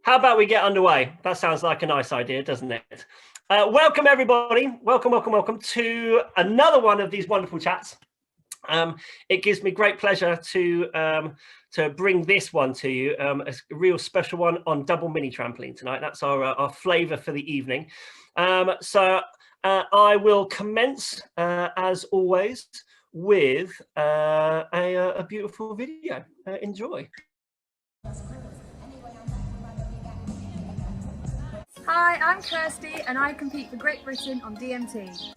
How about we get underway? That sounds like a nice idea, doesn't it? Welcome, everybody. Welcome to another one of these wonderful chats. It gives me great pleasure to bring this one to you, a real special one on Double Mini Trampoline tonight. That's our flavour for the evening. So I will commence, as always, with a beautiful video. Enjoy. Hi, I'm Kirsty and I compete for Great Britain on DMT.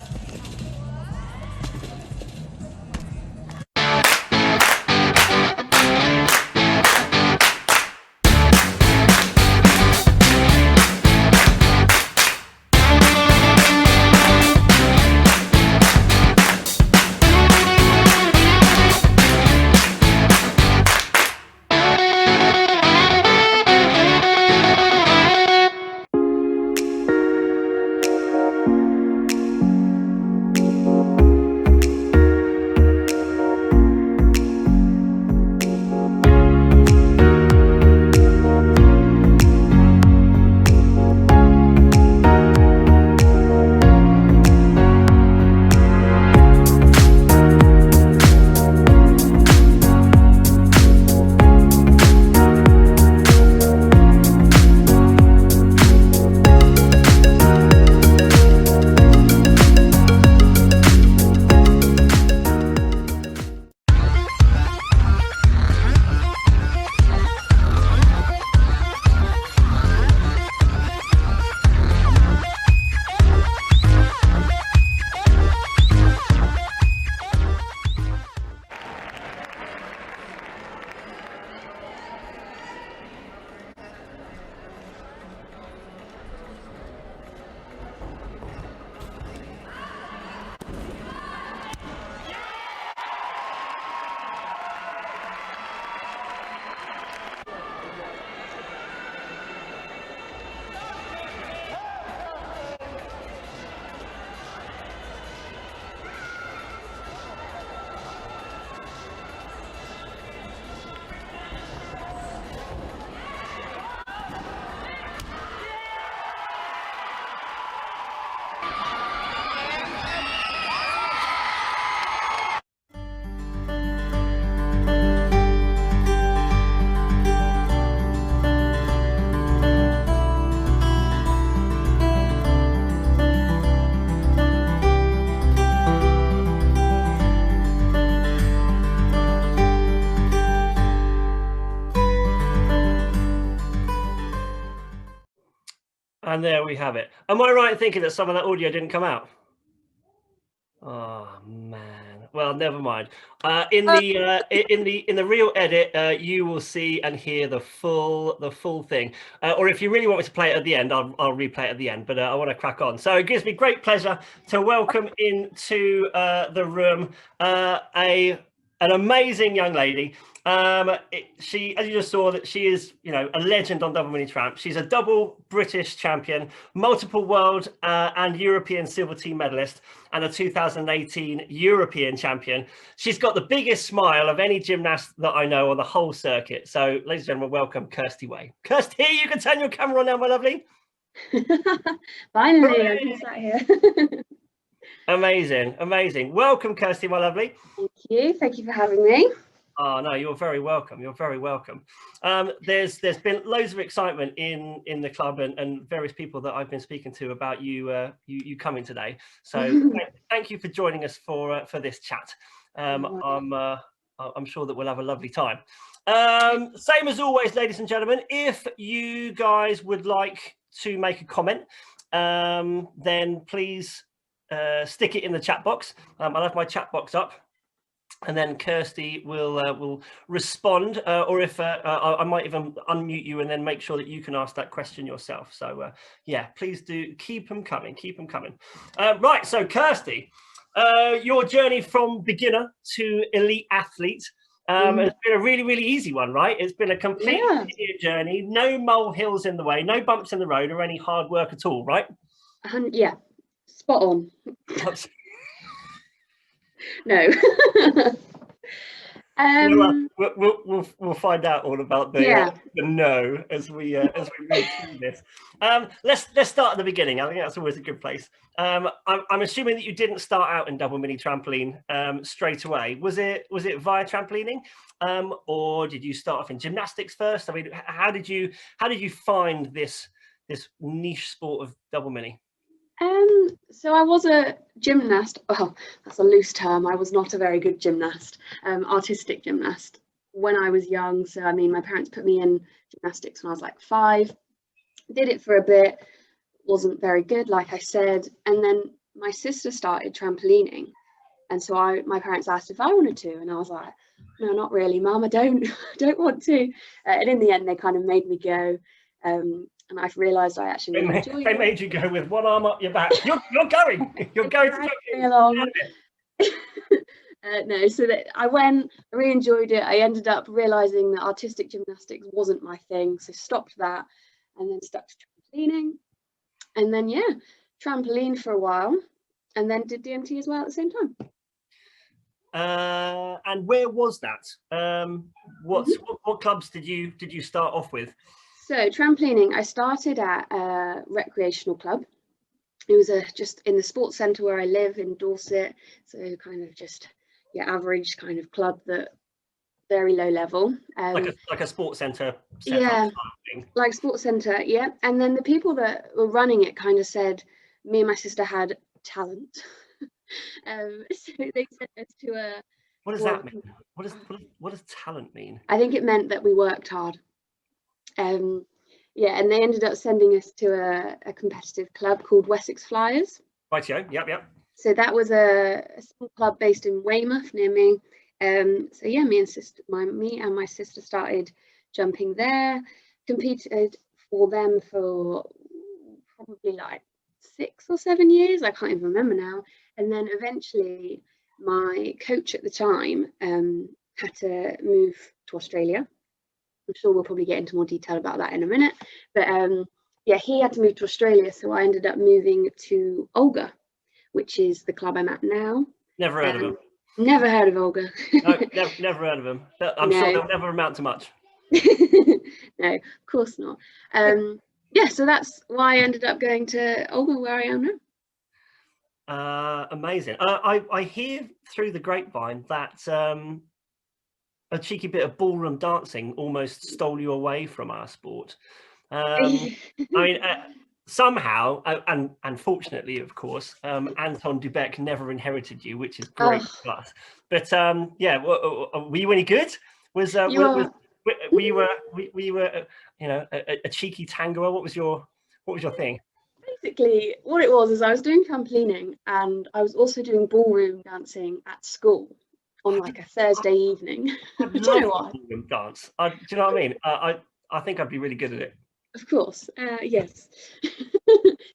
And there we have it. Am I right in thinking that some of that audio didn't come out? Oh man. Well, never mind. In the real edit, you will see and hear the full thing. Or if you really want me to play it at the end, I'll replay it at the end. But I want to crack on. So it gives me great pleasure to welcome into the room an amazing young lady. She, as you just saw, that she is, a legend on Double Mini Tramp. She's a double British champion, multiple world and European silver team medalist, and a 2018 European champion. She's got the biggest smile of any gymnast that I know on the whole circuit. So, ladies and gentlemen, welcome Kirsty Way. Kirsty, you can turn your camera on now, my lovely. Finally, I can sat here. Amazing. Welcome, Kirsty, my lovely. Thank you for having me. Oh no, you're very welcome. There's been loads of excitement in the club and various people that I've been speaking to about you coming today. So thank you for joining us for this chat. I'm sure that we'll have a lovely time. Same as always, ladies and gentlemen, if you guys would like to make a comment, then please stick it in the chat box. I'll have my chat box up. And then Kirsty will respond, or if I might even unmute you and then make sure that you can ask that question yourself. So yeah, please do keep them coming. Right, so Kirsty, your journey from beginner to elite athlete has been a really easy one, right? It's been a complete journey, no molehills in the way, no bumps in the road or any hard work at all, right? Yeah, spot on. No. We'll find out all about the no as we move through this. Let's start at the beginning. I think that's always a good place. I'm assuming that you didn't start out in double mini trampoline straight away. Was it via trampolining, or did you start off in gymnastics first? I mean, how did you find this niche sport of double mini? So I was a gymnast. Well, that's a loose term. I was not a very good gymnast, artistic gymnast when I was young. So I mean, my parents put me in gymnastics when I was like 5. Did it for a bit, wasn't very good, like I said. And then my sister started trampolining, and so my parents asked if I wanted to, and I was like, no, not really, Mum. I don't want to. And in the end, they kind of made me go. And I've realised I actually really enjoy it. They made you go with one arm up your back. You're going. You're going to me along. No, so that I went. I really enjoyed it. I ended up realising that artistic gymnastics wasn't my thing, so stopped that, and then stuck to trampolining, and then trampoline for a while, and then did DMT as well at the same time. And where was that? What clubs did you start off with? So trampolining, I started at a recreational club. It was just in the sports centre where I live in Dorset. So kind of just average kind of club, that very low level. Like a sports centre. Like sports centre, yeah. And then the people that were running it kind of said me and my sister had talent. So they sent us to a. What does that mean? What does talent mean? I think it meant that we worked hard. And they ended up sending us to a competitive club called Wessex Flyers. Rightio, yep. So that was a small club based in Weymouth near me. Me and my sister started jumping there, competed for them for probably like 6 or 7 years. I can't even remember now. And then eventually my coach at the time had to move to Australia. I'm sure we'll probably get into more detail about that in a minute. But he had to move to Australia. So I ended up moving to Olga, which is the club I'm at now. Never heard of them. Never heard of Olga. No, never heard of them. I'm sure they'll never amount to much. No, of course not. So that's why I ended up going to Olga, where I am now. Amazing. I hear through the grapevine that a cheeky bit of ballroom dancing almost stole you away from our sport. I mean, somehow, and unfortunately, of course, Anton Dubek never inherited you, which is great for us. But were you any good? Were you a cheeky tangoer? What was your thing? Basically, what it was is I was doing trampolining, and I was also doing ballroom dancing at school on like a Thursday evening. Do you know what? Dance. Do you know what I mean? I think I'd be really good at it. Of course, yes.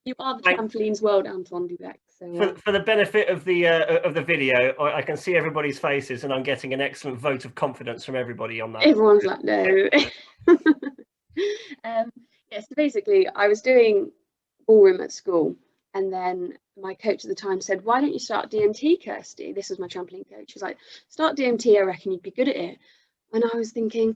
You are the trampolines world, Anton Dubek. So, for the benefit of the video, I can see everybody's faces, and I'm getting an excellent vote of confidence from everybody on that. Everyone's like, no. So basically, I was doing ballroom at school, and then my coach at the time said, why don't you start DMT, Kirsty? This was my trampoline coach. He was like, start DMT, I reckon you'd be good at it. And I was thinking,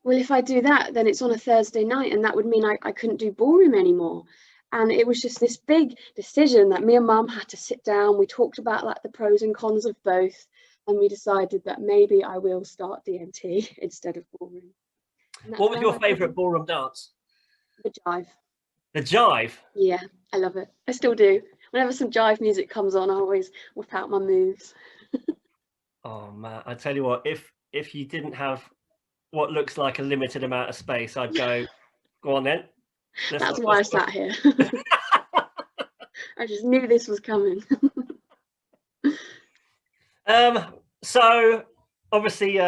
well, if I do that, then it's on a Thursday night, and that would mean I couldn't do ballroom anymore. And it was just this big decision that me and Mum had to sit down. We talked about like the pros and cons of both, and we decided that maybe I will start DMT instead of ballroom. What was your favourite ballroom dance? The jive. The jive? Yeah, I love it. I still do. Whenever some jive music comes on, I always whip out my moves. Oh man, I tell you what, if you didn't have what looks like a limited amount of space, I'd go on then. That's why I sat here. I just knew this was coming. So obviously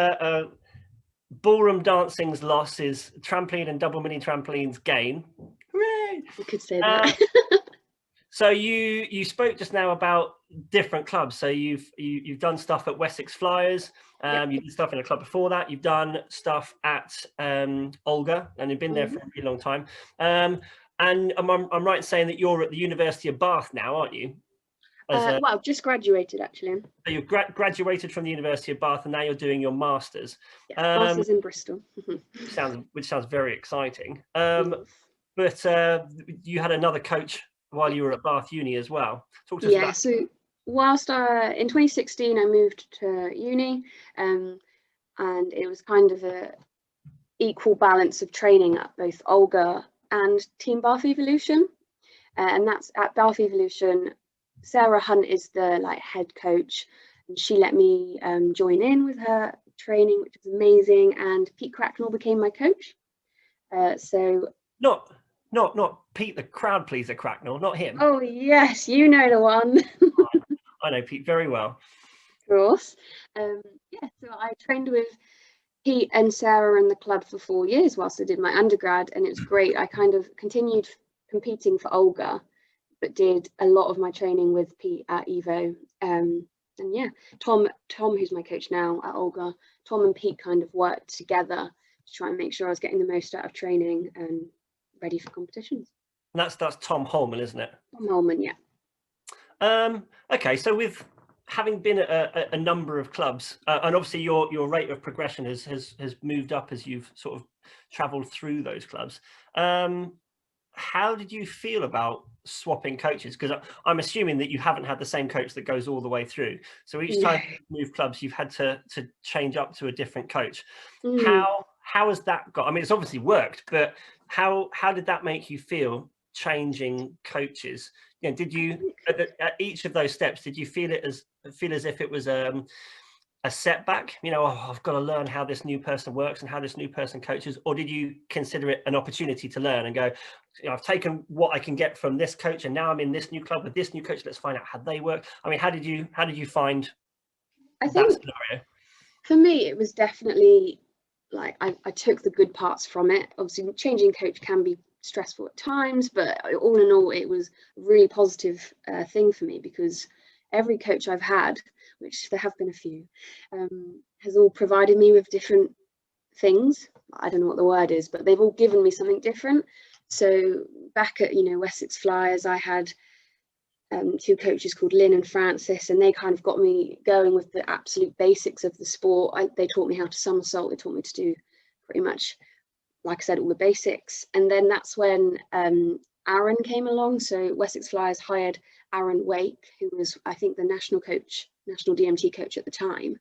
ballroom dancing's loss is trampoline and double mini trampoline's gain. Hooray! You could say that. So you spoke just now about different clubs. So you've done stuff at Wessex Flyers. You did stuff in a club before that. You've done stuff at Olga, and you've been there for a really long time. And I'm right in saying that you're at the University of Bath now, aren't you? Well, I've just graduated actually. So you've graduated from the University of Bath, and now you're doing your masters. Yeah, masters in Bristol. Which sounds very exciting. Yes. But you had another coach while you were at Bath Uni as well. Talk to us about. So whilst in 2016 I moved to uni, and it was kind of a equal balance of training at both Olga and Team Bath Evolution, and that's at Bath Evolution. Sarah Hunt is the head coach, and she let me join in with her training, which was amazing. And Pete Cracknell became my coach. So not Pete, the crowd pleaser Cracknell, not him. Oh yes, you know the one. I know Pete very well. Of course. Yeah, so I trained with Pete and Sarah in the club for 4 years whilst I did my undergrad, and it's great. I kind of continued competing for Olga, but did a lot of my training with Pete at Evo. And yeah, Tom, who's my coach now at Olga, Tom and Pete kind of worked together to try and make sure I was getting the most out of training and ready for competitions. And that's Tom Holman, isn't it? Tom Holman, yeah. Okay, so with having been at a number of clubs, and obviously your rate of progression has moved up as you've sort of travelled through those clubs. How did you feel about swapping coaches? Because I'm assuming that you haven't had the same coach that goes all the way through. So each time you move clubs, you've had to change up to a different coach. How has that got? I mean, it's obviously worked, but how did that make you feel changing coaches? You know, did you at each of those steps, did you feel as if it was a setback? You know, I've got to learn how this new person works and how this new person coaches, or did you consider it an opportunity to learn and go, you know, I've taken what I can get from this coach, and now I'm in this new club with this new coach. Let's find out how they work. I mean, how did you find I think that scenario? For me, it was definitely I took the good parts from it. Obviously, changing coach can be stressful at times, but all in all, it was a really positive thing for me, because every coach I've had, which there have been a few, has all provided me with different things. I don't know what the word is, but they've all given me something different. So back at Wessex Flyers, I had two coaches called Lynn and Francis, and they kind of got me going with the absolute basics of the sport. They taught me how to somersault. They taught me to do pretty much, like I said, all the basics. And then that's when Aaron came along. So Wessex Flyers hired Aaron Wake, who was, I think, the national DMT coach at the time.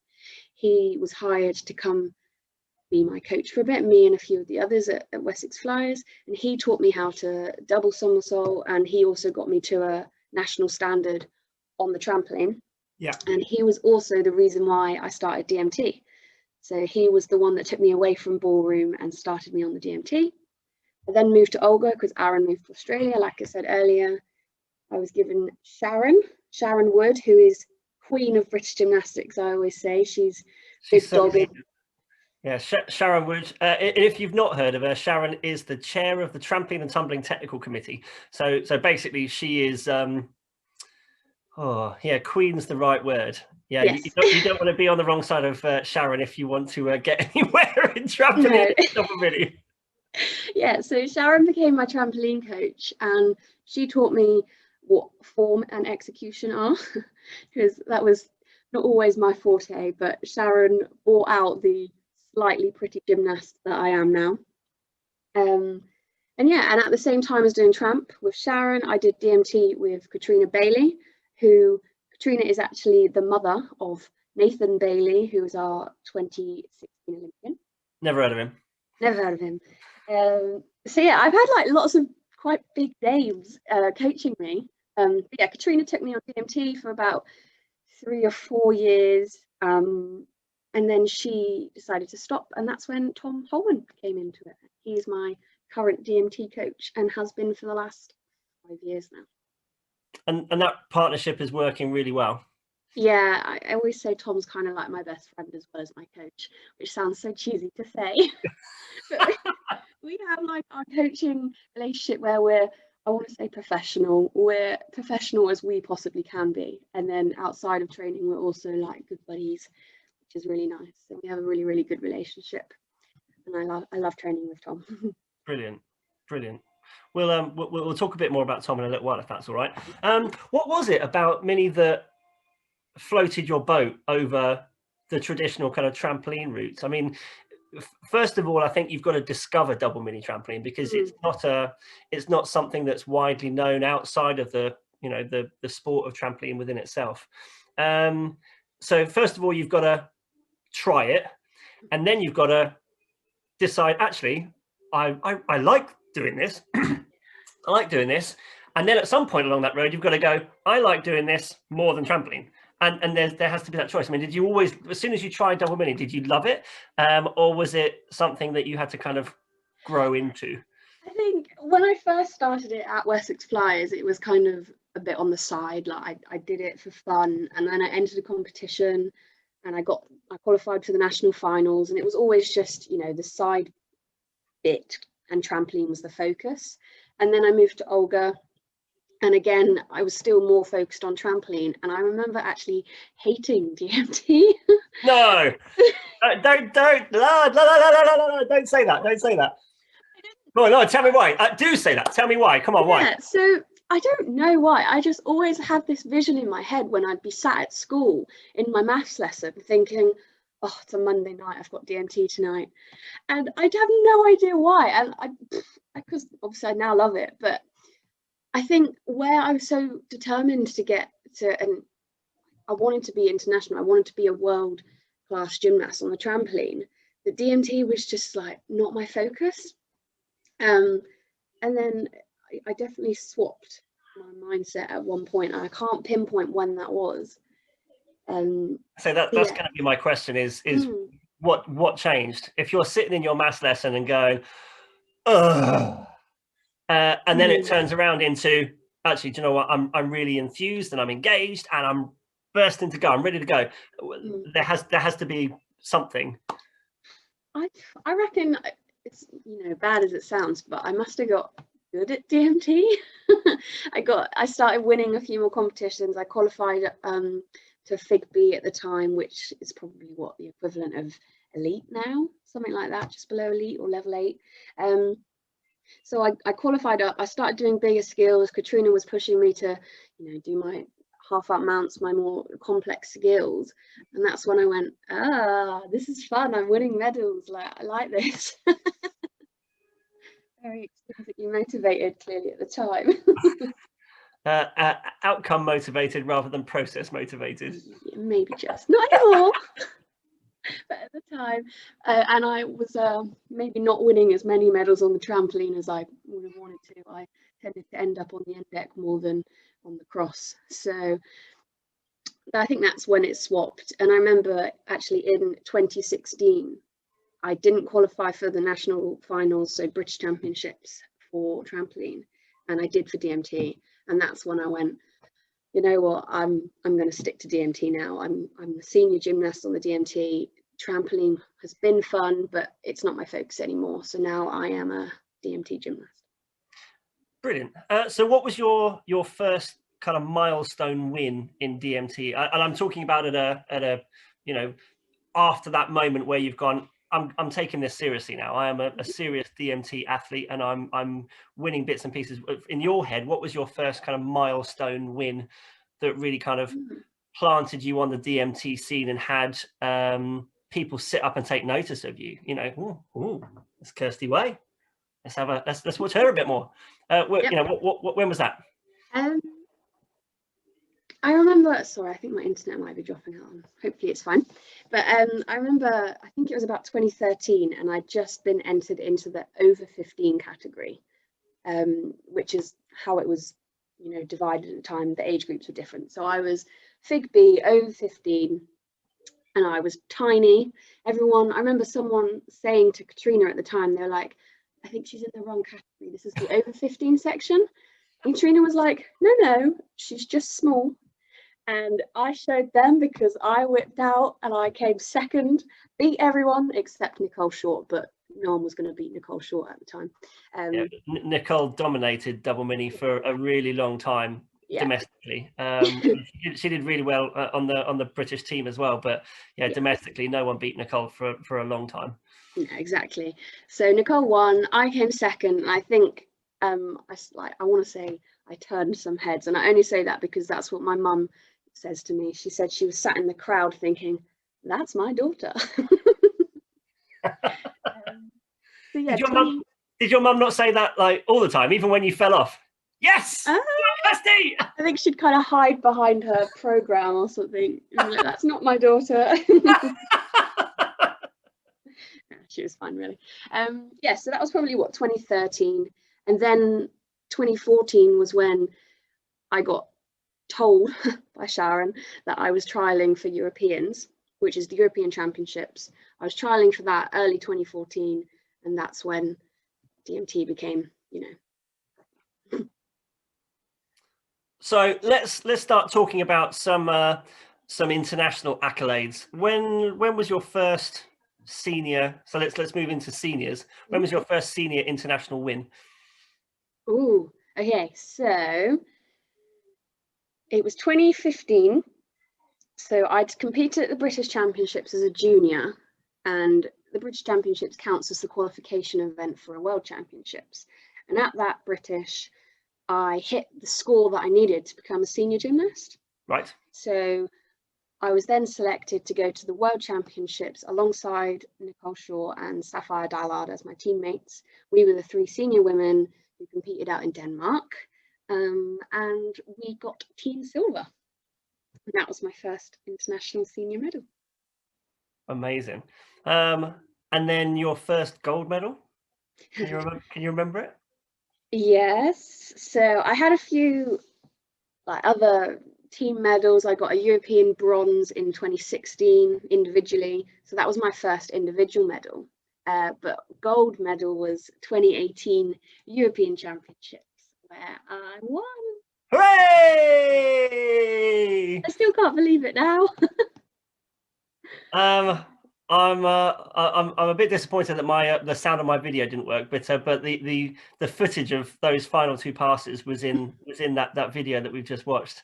He was hired to come be my coach for a bit, me and a few of the others at Wessex Flyers. And he taught me how to double somersault, and he also got me to a national standard on the trampoline. Yeah. And he was also the reason why I started DMT. So he was the one that took me away from ballroom and started me on the DMT. I then moved to Olga because Aaron moved to Australia. Like I said earlier, I was given Sharon Wood, who is queen of British gymnastics. I always say she's big dogged. Yeah, Sharon Wood. If you've not heard of her, Sharon is the chair of the Trampoline and Tumbling Technical Committee. So basically, she is. Queen's the right word. Yeah, yes. you don't want to be on the wrong side of Sharon if you want to get anywhere in trampoline. No. Yeah, so Sharon became my trampoline coach, and she taught me what form and execution are, because that was not always my forte. But Sharon brought out the slightly pretty gymnast that I am now. And at the same time as doing tramp with Sharon, I did DMT with Katrina Bailey, who Katrina is actually the mother of Nathan Bailey, who was our 2016 Olympian. Never heard of him. So yeah, I've had lots of quite big names coaching me. Katrina took me on DMT for about 3 or 4 years. And then she decided to stop, and that's when Tom Holman came into it. He's my current DMT coach and has been for the last 5 years now. And that partnership is working really well. Yeah, I always say Tom's kind of like my best friend as well as my coach, which sounds so cheesy to say. But we have our coaching relationship where I want to say professional. We're professional as we possibly can be. And then outside of training, we're also good buddies, which is really nice. So we have a really, really good relationship, and I love training with Tom. Brilliant. We'll talk a bit more about Tom in a little while, if that's all right. What was it about Mini that floated your boat over the traditional kind of trampoline routes? I mean, first of all, I think you've got to discover Double Mini Trampoline, because it's not something that's widely known outside of the the sport of trampoline within itself. So first of all, you've got to try it, and then you've got to decide, actually, I like doing this. I like doing this. And then at some point along that road, you've got to go, I like doing this more than trampoline. And there has to be that choice. I mean, did you always, as soon as you tried Double Mini, did you love it? Or was it something that you had to kind of grow into? I think when I first started it at Wessex Flyers, it was kind of a bit on the side. Like I did it for fun, and then I entered a competition and I qualified for the national finals, and it was always just, the side bit, and trampoline was the focus. And then I moved to Olga, and again, I was still more focused on trampoline. And I remember actually hating DMT. No, don't say that. Don't say that. No, tell me why. Do say that. Tell me why. Come on, why? So I don't know why. I just always had this vision in my head when I'd be sat at school in my maths lesson thinking, oh, it's a Monday night, I've got DMT tonight. And I'd have no idea why. And because obviously I now love it, but I think where I was so determined to get to, and I wanted to be international, I wanted to be a world class gymnast on the trampoline, the DMT was just like not my focus. And then I definitely swapped my mindset at one point, and I can't pinpoint when that was. So that's going to be my question: is what changed? If you're sitting in your maths lesson and going, ugh, and then it turns around into, actually, do you know what? I'm really enthused and I'm engaged and I'm bursting to go. I'm ready to go. There has to be something. I reckon it's bad as it sounds, but I must have got good at DMT. I started winning a few more competitions. I qualified to Fig B at the time, which is probably what the equivalent of elite now, something like that, just below elite or level 8. So I qualified up. I started doing bigger skills. Katrina was pushing me to do my half up mounts, my more complex skills, and that's when I went, this is fun. I'm winning medals. Like, I like this. Very extrinsically motivated, clearly, at the time. Outcome motivated rather than process motivated. Maybe just not anymore. But at the time, and I was maybe not winning as many medals on the trampoline as I would have wanted to. I tended to end up on the end deck more than on the cross. So I think that's when it swapped. And I remember actually in 2016, I didn't qualify for the national finals, so British Championships for trampoline, and I did for DMT. And that's when I went, you know what, I'm going to stick to DMT now. I'm the senior gymnast on the DMT. Trampoline has been fun, but it's not my focus anymore. So now I am a DMT gymnast. Brilliant. So what was your first kind of milestone win in DMT? And I'm talking about at a after that moment where you've gone, I'm taking this seriously now. I am a serious DMT athlete, and I'm winning bits and pieces. In your head, what was your first kind of milestone win that really kind of planted you on the DMT scene and had people sit up and take notice of you? It's Kirsty Way. Let's watch her a bit more. When was that? I remember, sorry, I think my internet might be dropping out. Hopefully it's fine. But I remember, I think it was about 2013, and I'd just been entered into the over 15 category, which is how it was, divided at the time. The age groups were different. So I was Fig B, over 15, and I was tiny. I remember someone saying to Katrina at the time, they're like, I think she's in the wrong category. This is the over 15 section. And Katrina was like, no, she's just small. And I showed them because I whipped out and I came second, beat everyone except Nicole Short, but no one was going to beat Nicole Short at the time. Nicole dominated Double Mini for a really long time domestically. She did really well on the British team as well, but domestically no one beat Nicole for a long time. Yeah, exactly. So Nicole won, I came second, and I think I want to say I turned some heads, and I only say that because that's what my mum says to me. She said she was sat in the crowd thinking, "That's my daughter." So yeah, did your mum not say that like all the time, even when you fell off? Yes, Kirsty! I think she'd kind of hide behind her program or something. Like, that's not my daughter. She was fine, really. Yeah, so that was probably what, 2013, and then 2014 was when I got told by Sharon that I was trialing for Europeans, which is the European Championships. I was trialing for that early 2014, and that's when DMT became, So let's start talking about some international accolades. When was your first senior? So let's move into seniors. When was your first senior international win? Ooh, okay, so it was 2015. So I'd competed at the British Championships as a junior, and the British Championships counts as the qualification event for a World Championships. And at that British, I hit the score that I needed to become a senior gymnast. Right. So I was then selected to go to the World Championships alongside Nicole Shaw and Sapphire Dallard as my teammates. We were the 3 senior women who competed out in Denmark, and we got team silver. And that was my first international senior medal. Amazing. And then your first gold medal? Can you remember it? Yes. So I had a few other team medals. I got a European bronze in 2016 individually. So that was my first individual medal. But gold medal was 2018 European Championships, where I won. Hooray! I still can't believe it now. I'm a bit disappointed that the sound of my video didn't work, but the footage of those final 2 passes was in that video that we've just watched,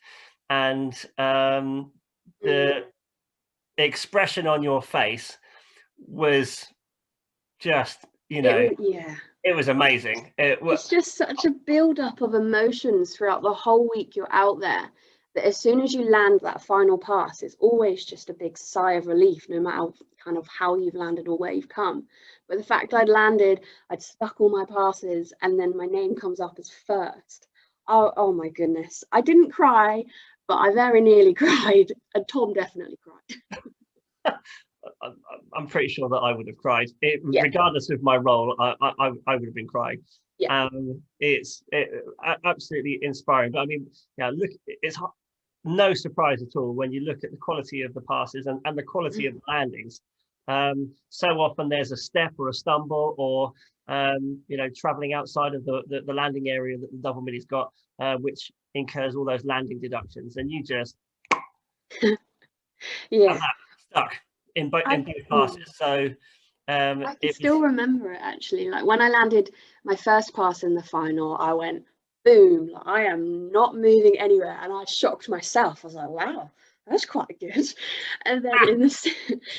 and the expression on your face was just, it was amazing. It's just such a build-up of emotions throughout the whole week you're out there, that as soon as you land that final pass, it's always just a big sigh of relief, no matter kind of how you've landed or where you've come. But the fact I'd stuck all my passes, and then my name comes up as first. Oh my goodness. I didn't cry, but I very nearly cried, and Tom definitely cried. I'm pretty sure that I would have cried, regardless of my role. I would have been crying. Yeah. It's absolutely inspiring. But I mean, look, it's no surprise at all when you look at the quality of the passes and the quality of the landings. So often there's a step or a stumble, or traveling outside of the landing area that the double mini's got, which incurs all those landing deductions, and you just stuck in both passes. So I can still remember it, actually. Like when I landed my first pass in the final, I went boom, like, I am not moving anywhere, and I shocked myself. I was like, wow, that's quite good. And then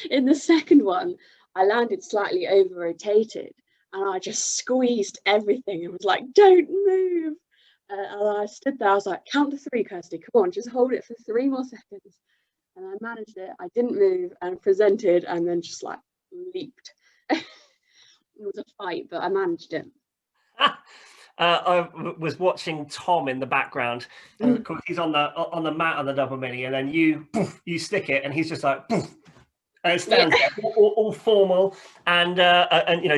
in the second one, I landed slightly over rotated, and I just squeezed everything and was like, don't move. And I stood there, I was like, count to 3, Kirsty, come on, just hold it for 3 more seconds. And I managed it. I didn't move and presented, and then just like leaped. It was a fight, but I managed it. I was watching Tom in the background, and of course he's on the mat on the double mini, and then you stick it, and he's just like, and it stands there all formal and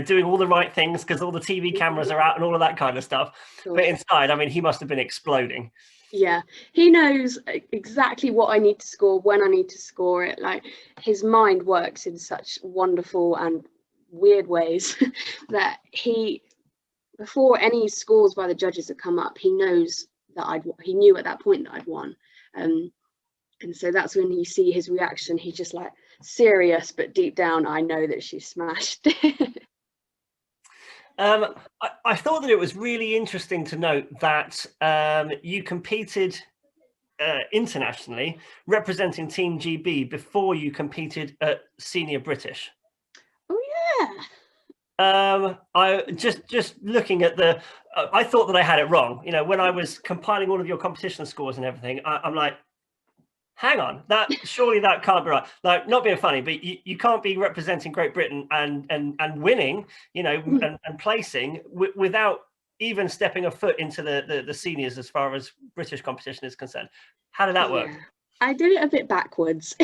doing all the right things because all the TV cameras are out and all of that kind of stuff. Cool. But inside, I mean, he must have been exploding. Yeah, he knows exactly what I need to score, when I need to score it. Like, his mind works in such wonderful and weird ways that before any scores by the judges have come up, he knows that he knew at that point that I'd won. And so that's when you see his reaction. He's just like serious, but deep down, I know that she smashed it. I thought that it was really interesting to note that you competed internationally representing Team GB before you competed at Senior British. Oh yeah, I just looking at the, I thought that I had it wrong. You know, when I was compiling all of your competition scores and everything, I'm like, hang on, surely that can't be right. Like, not being funny, but you can't be representing Great Britain and winning, you know, and placing without even stepping a foot into the seniors as far as British competition is concerned. How did that work? I did it a bit backwards.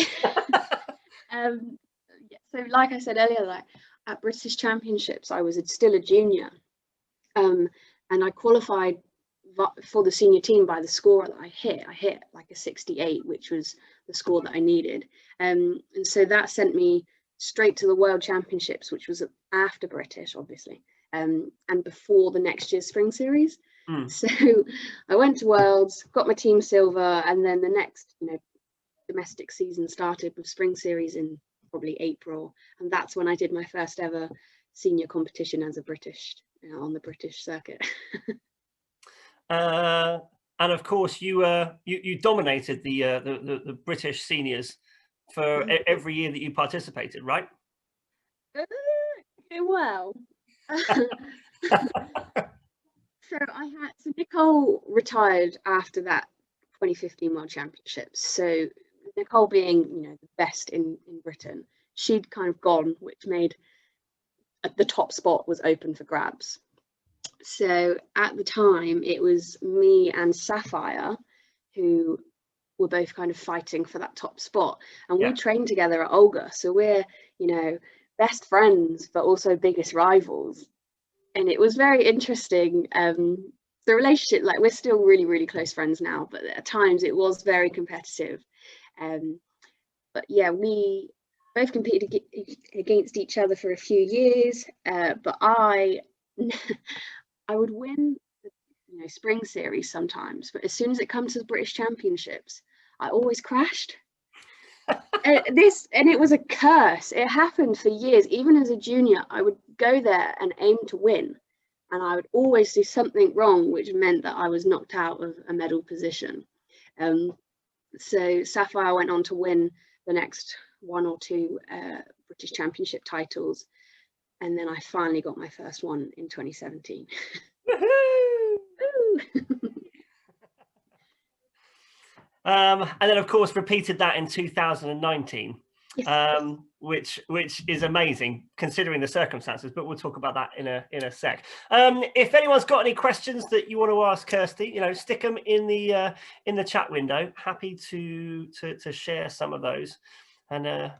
So like I said earlier, like at British Championships, I was still a junior, and I qualified for the senior team by the score that I hit. I hit like a 68, which was the score that I needed, and so that sent me straight to the World Championships, which was after British, obviously, and before the next year's Spring Series. So I went to Worlds, got my team silver, and then the next, you know, domestic season started with Spring Series in probably April, and that's when I did my first ever senior competition as a British, on the British circuit. And of course, you dominated the British seniors for every year that you participated, right? Well, so Nicole retired after that 2015 World Championships. So Nicole being, you know, the best in Britain, she'd kind of gone, which made the top spot was open for grabs. So at the time, it was me and Sapphire who were both kind of fighting for that top spot, and we trained together at Olga. So we're, you know, best friends, but also biggest rivals. And it was very interesting. The relationship, like, we're still really, really close friends now, but at times it was very competitive. But yeah, we both competed against each other for a few years, but I would win the, you know, Spring Series sometimes, but as soon as it comes to the British Championships, I always crashed. And it was a curse. It happened for years. Even as a junior, I would go there and aim to win, and I would always do something wrong, which meant that I was knocked out of a medal position. So Sapphire went on to win the next one or two British Championship titles, and then I finally got my first one in 2017. And then, of course, repeated that in 2019, which is amazing considering the circumstances. But we'll talk about that in a sec. If anyone's got any questions that you want to ask Kirsty, you know, stick them in the chat window. Happy to share some of those, and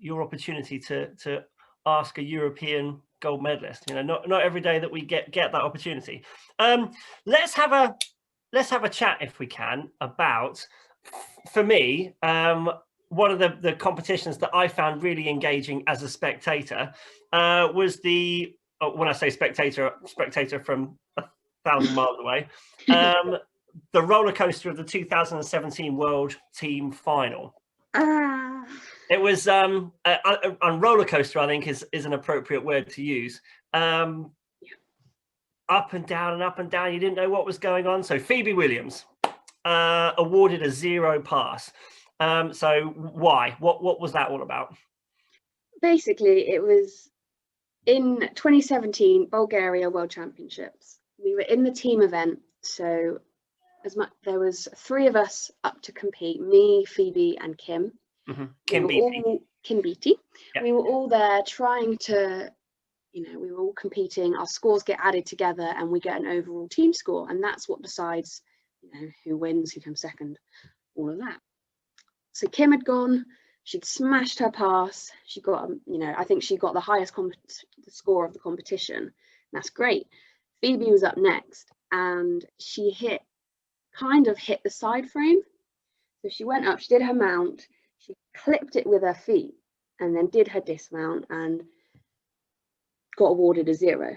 your opportunity to ask a European gold medalist. You know, not every day that we get that opportunity. Let's have a chat, if we can, about, for me, one of the competitions that I found really engaging as a spectator was when I say spectator from 1,000 miles away, the roller coaster of the 2017 World Team Final. It was on roller coaster, I think is an appropriate word to use. Up and down and up and down. You didn't know what was going on. So Phoebe Williams awarded a 0 pass. So why? What was that all about? Basically, it was in 2017 Bulgaria World Championships. We were in the team event, so there was 3 of us up to compete: me, Phoebe, and Kim. Kim Beattie. Yep. We were all there trying to, you know, we were all competing. Our scores get added together, and we get an overall team score, and that's what decides, you know, who wins, who comes second, all of that. So Kim had gone. She'd smashed her pass. She got, you know, I think she got the highest score of the competition. That's great. Phoebe was up next, and she kind of hit the side frame. So she went up. She did her mount. She clipped it with her feet, and then did her dismount and got awarded a 0.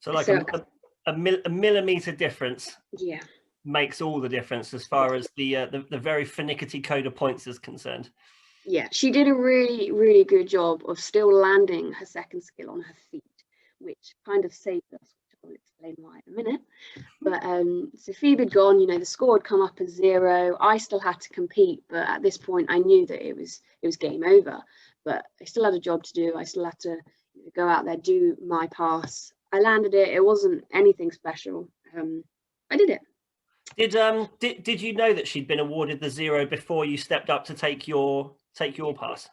So like a millimeter difference. Yeah. Makes all the difference as far as the very finicky code of points is concerned. Yeah, she did a really, really good job of still landing her second skill on her feet, which kind of saved us, which I'll explain why in a minute. But so Phoebe had gone, you know, the score had come up as 0. I still had to compete, but at this point I knew that it was game over. But I still had a job to do. I still had to to go out there, do my pass. I landed it. It wasn't anything special. I did it. Did you know that she'd been awarded the 0 before you stepped up to take your pass?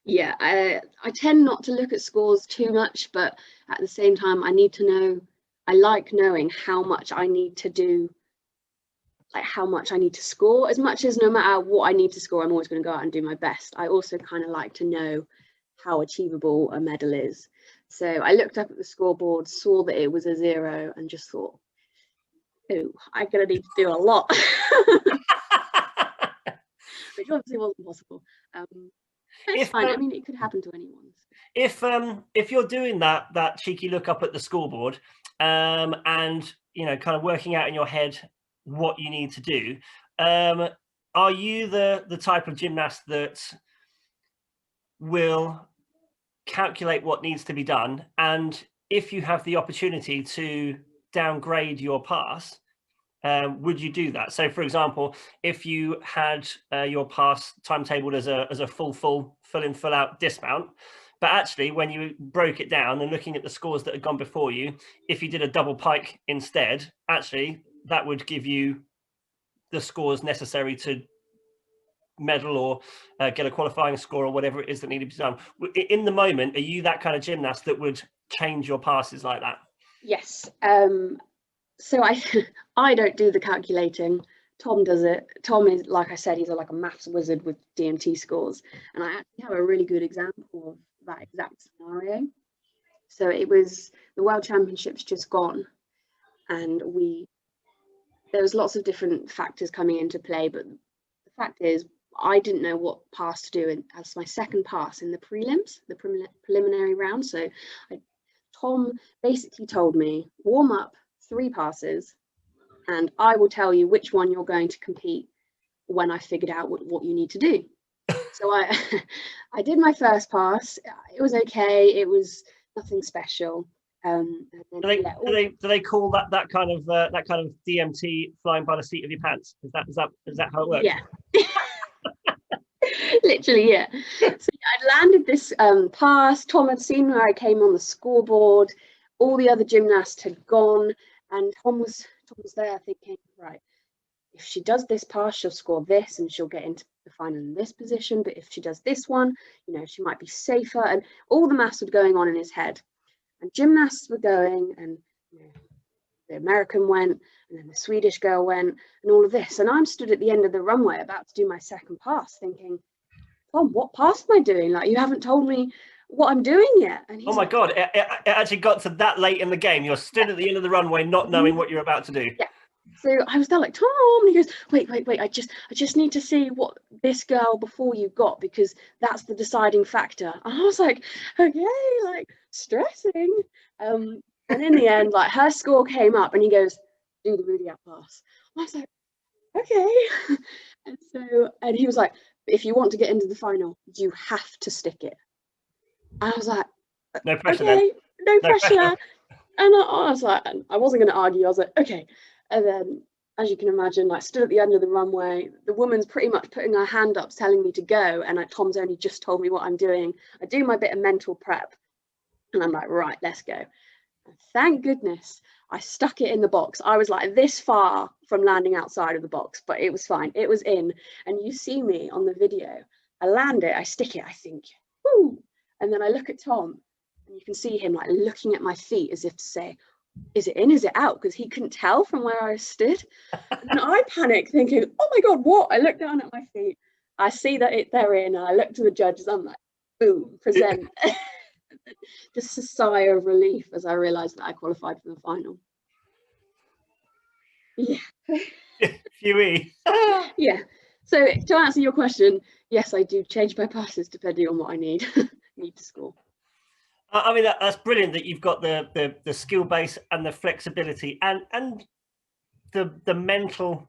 Yeah, I tend not to look at scores too much, but at the same time, I need to know. I like knowing how much I need to do, like how much I need to score. As much as no matter what I need to score, I'm always going to go out and do my best. I also kind of like to know how achievable a medal is. So I looked up at the scoreboard, saw that it was a 0, and just thought, oh, I'm going to need to do a lot. Which obviously wasn't possible. It's fine. I mean, it could happen to anyone. If you're doing that cheeky look up at the scoreboard, and kind of working out in your head what you need to do, are you the type of gymnast that will calculate what needs to be done, and if you have the opportunity to downgrade your pass, would you do that? So for example, if you had your pass timetabled as a full in, full out dismount, but actually when you broke it down and looking at the scores that had gone before you, if you did a double pike instead, actually that would give you the scores necessary to medal or get a qualifying score or whatever it is that needed to be done. In the moment, are you that kind of gymnast that would change your passes like that? Yes. So I don't do the calculating. Tom does it. Tom is, like I said, he's like a maths wizard with DMT scores, and I actually have a really good example of that exact scenario. So it was the World Championships just gone, and there was lots of different factors coming into play, but the fact is I didn't know what pass to do as my second pass in the prelims, the preliminary round. So Tom basically told me, warm up 3 passes and I will tell you which one you're going to compete when I figured out what you need to do. So I did my first pass. It was okay. It was nothing special. And then do they call that kind of DMT flying by the seat of your pants? Is that how it works? Yeah. Literally, yeah. So I landed this pass. Tom had seen where I came on the scoreboard. All the other gymnasts had gone, and Tom was there thinking, right, if she does this pass, she'll score this and she'll get into the final in this position. But if she does this one, she might be safer. And all the maths were going on in his head. And gymnasts were going, and the American went, and then the Swedish girl went, and all of this. And I'm stood at the end of the runway about to do my second pass, thinking, Tom, what pass am I doing? Like, you haven't told me what I'm doing yet. And oh my God, it actually got to that late in the game. You're stood at the end of the runway, not knowing what you're about to do. Yeah. So I was there like, Tom, and he goes, wait, I just need to see what this girl before you got, because that's the deciding factor. And I was like, okay, like stressing. And in the end, like her score came up and he goes, do the Rudy out pass. I was like, okay. And he was like, if you want to get into the final, you have to stick it. I was like, no pressure, okay, then. no pressure. And I was like, I wasn't going to argue. I was like, okay. And then, as you can imagine, like stood at the end of the runway, the woman's pretty much putting her hand up, telling me to go. And Tom's only just told me what I'm doing. I do my bit of mental prep and I'm like, right, let's go. And thank goodness I stuck it in the box. I was like this far from landing outside of the box, but it was fine. It was in. And you see me on the video. I land it, I stick it, I think, whoo. And then I look at Tom and you can see him like looking at my feet as if to say, is it in, is it out? Because he couldn't tell from where I stood. And I panicked thinking, oh my God, what? I look down at my feet. I see that they're in. And I look to the judges. I'm like, boom, present. Just a sigh of relief as I realised that I qualified for the final. Yeah. Phewie. Yeah. So to answer your question, yes, I do change my passes depending on what I need to score. I mean, that's brilliant that you've got the skill base and the flexibility and the mental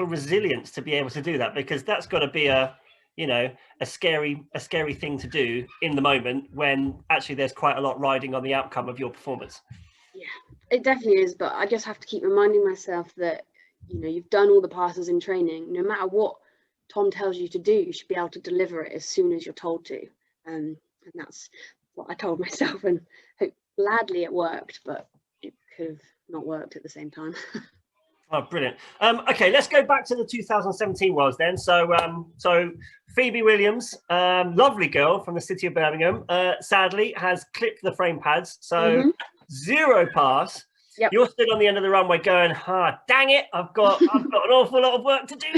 resilience to be able to do that, because that's got to be a scary thing to do in the moment when actually there's quite a lot riding on the outcome of your performance. Yeah, it definitely is, but I just have to keep reminding myself that you've done all the passes in training. No matter what Tom tells you to do, you should be able to deliver it as soon as you're told to. And that's what I told myself, and gladly it worked, but it could have not worked at the same time. Oh, brilliant. Okay, let's go back to the 2017 Worlds then. So, Phoebe Williams, lovely girl from the city of Birmingham, sadly has clipped the frame pads, so 0 pass. Yep. You're stood on the end of the runway going, dang it, I've got an awful lot of work to do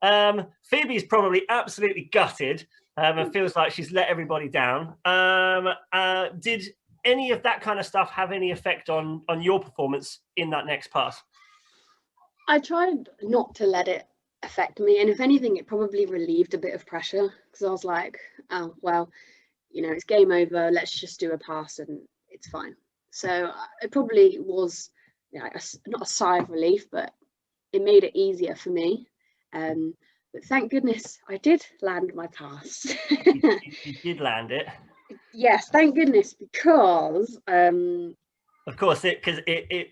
now. Phoebe's probably absolutely gutted and feels like she's let everybody down. Did any of that kind of stuff have any effect on your performance in that next pass? I tried not to let it affect me, and if anything, it probably relieved a bit of pressure, because I was like, oh well, you know, it's game over, let's just do a pass and it's fine. So it probably was, you know, not a sigh of relief, but it made it easier for me. But thank goodness I did land my pass. You did land it. Yes, thank goodness, because of course, because it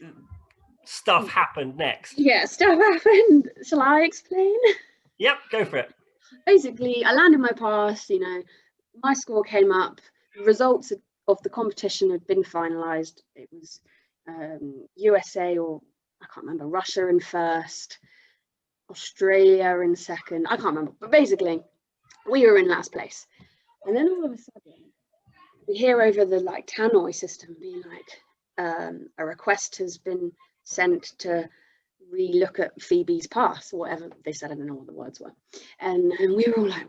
stuff happened next. Yeah, stuff happened. Shall I explain? Yep, go for it. Basically, I landed my pass, you know, my score came up, the results of the competition had been finalised. It was USA, or I can't remember, Russia in first, Australia in second, I can't remember, but basically we were in last place. And then all of a sudden we hear over the like tannoy system being like, a request has been sent to re-look at Phoebe's pass, or whatever they said. I don't know what the words were, and we were all like,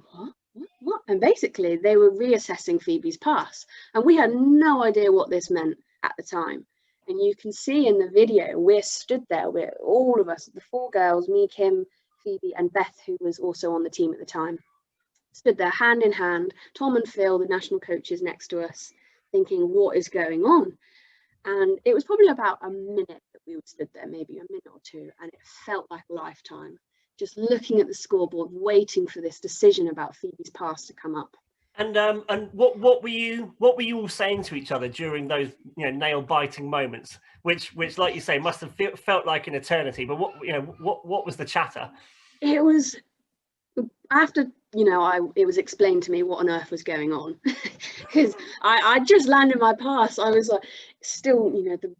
what? And basically they were reassessing Phoebe's pass, and we had no idea what this meant at the time. And you can see in the video, we're stood there, we're all of us, the 4 girls, me, Kim, Phoebe and Beth, who was also on the team at the time, stood there hand in hand, Tom and Phil, the national coaches, next to us, thinking, what is going on? And it was probably about a minute that we stood there, maybe a minute or 2, and it felt like a lifetime, just looking at the scoreboard, waiting for this decision about Phoebe's pass to come up. And what were you all saying to each other during those, you know, nail biting moments, which like you say must have felt like an eternity? But what was the chatter? It was after, you know, it was explained to me what on earth was going on, because I just landed my pass. I was like, still, you know, the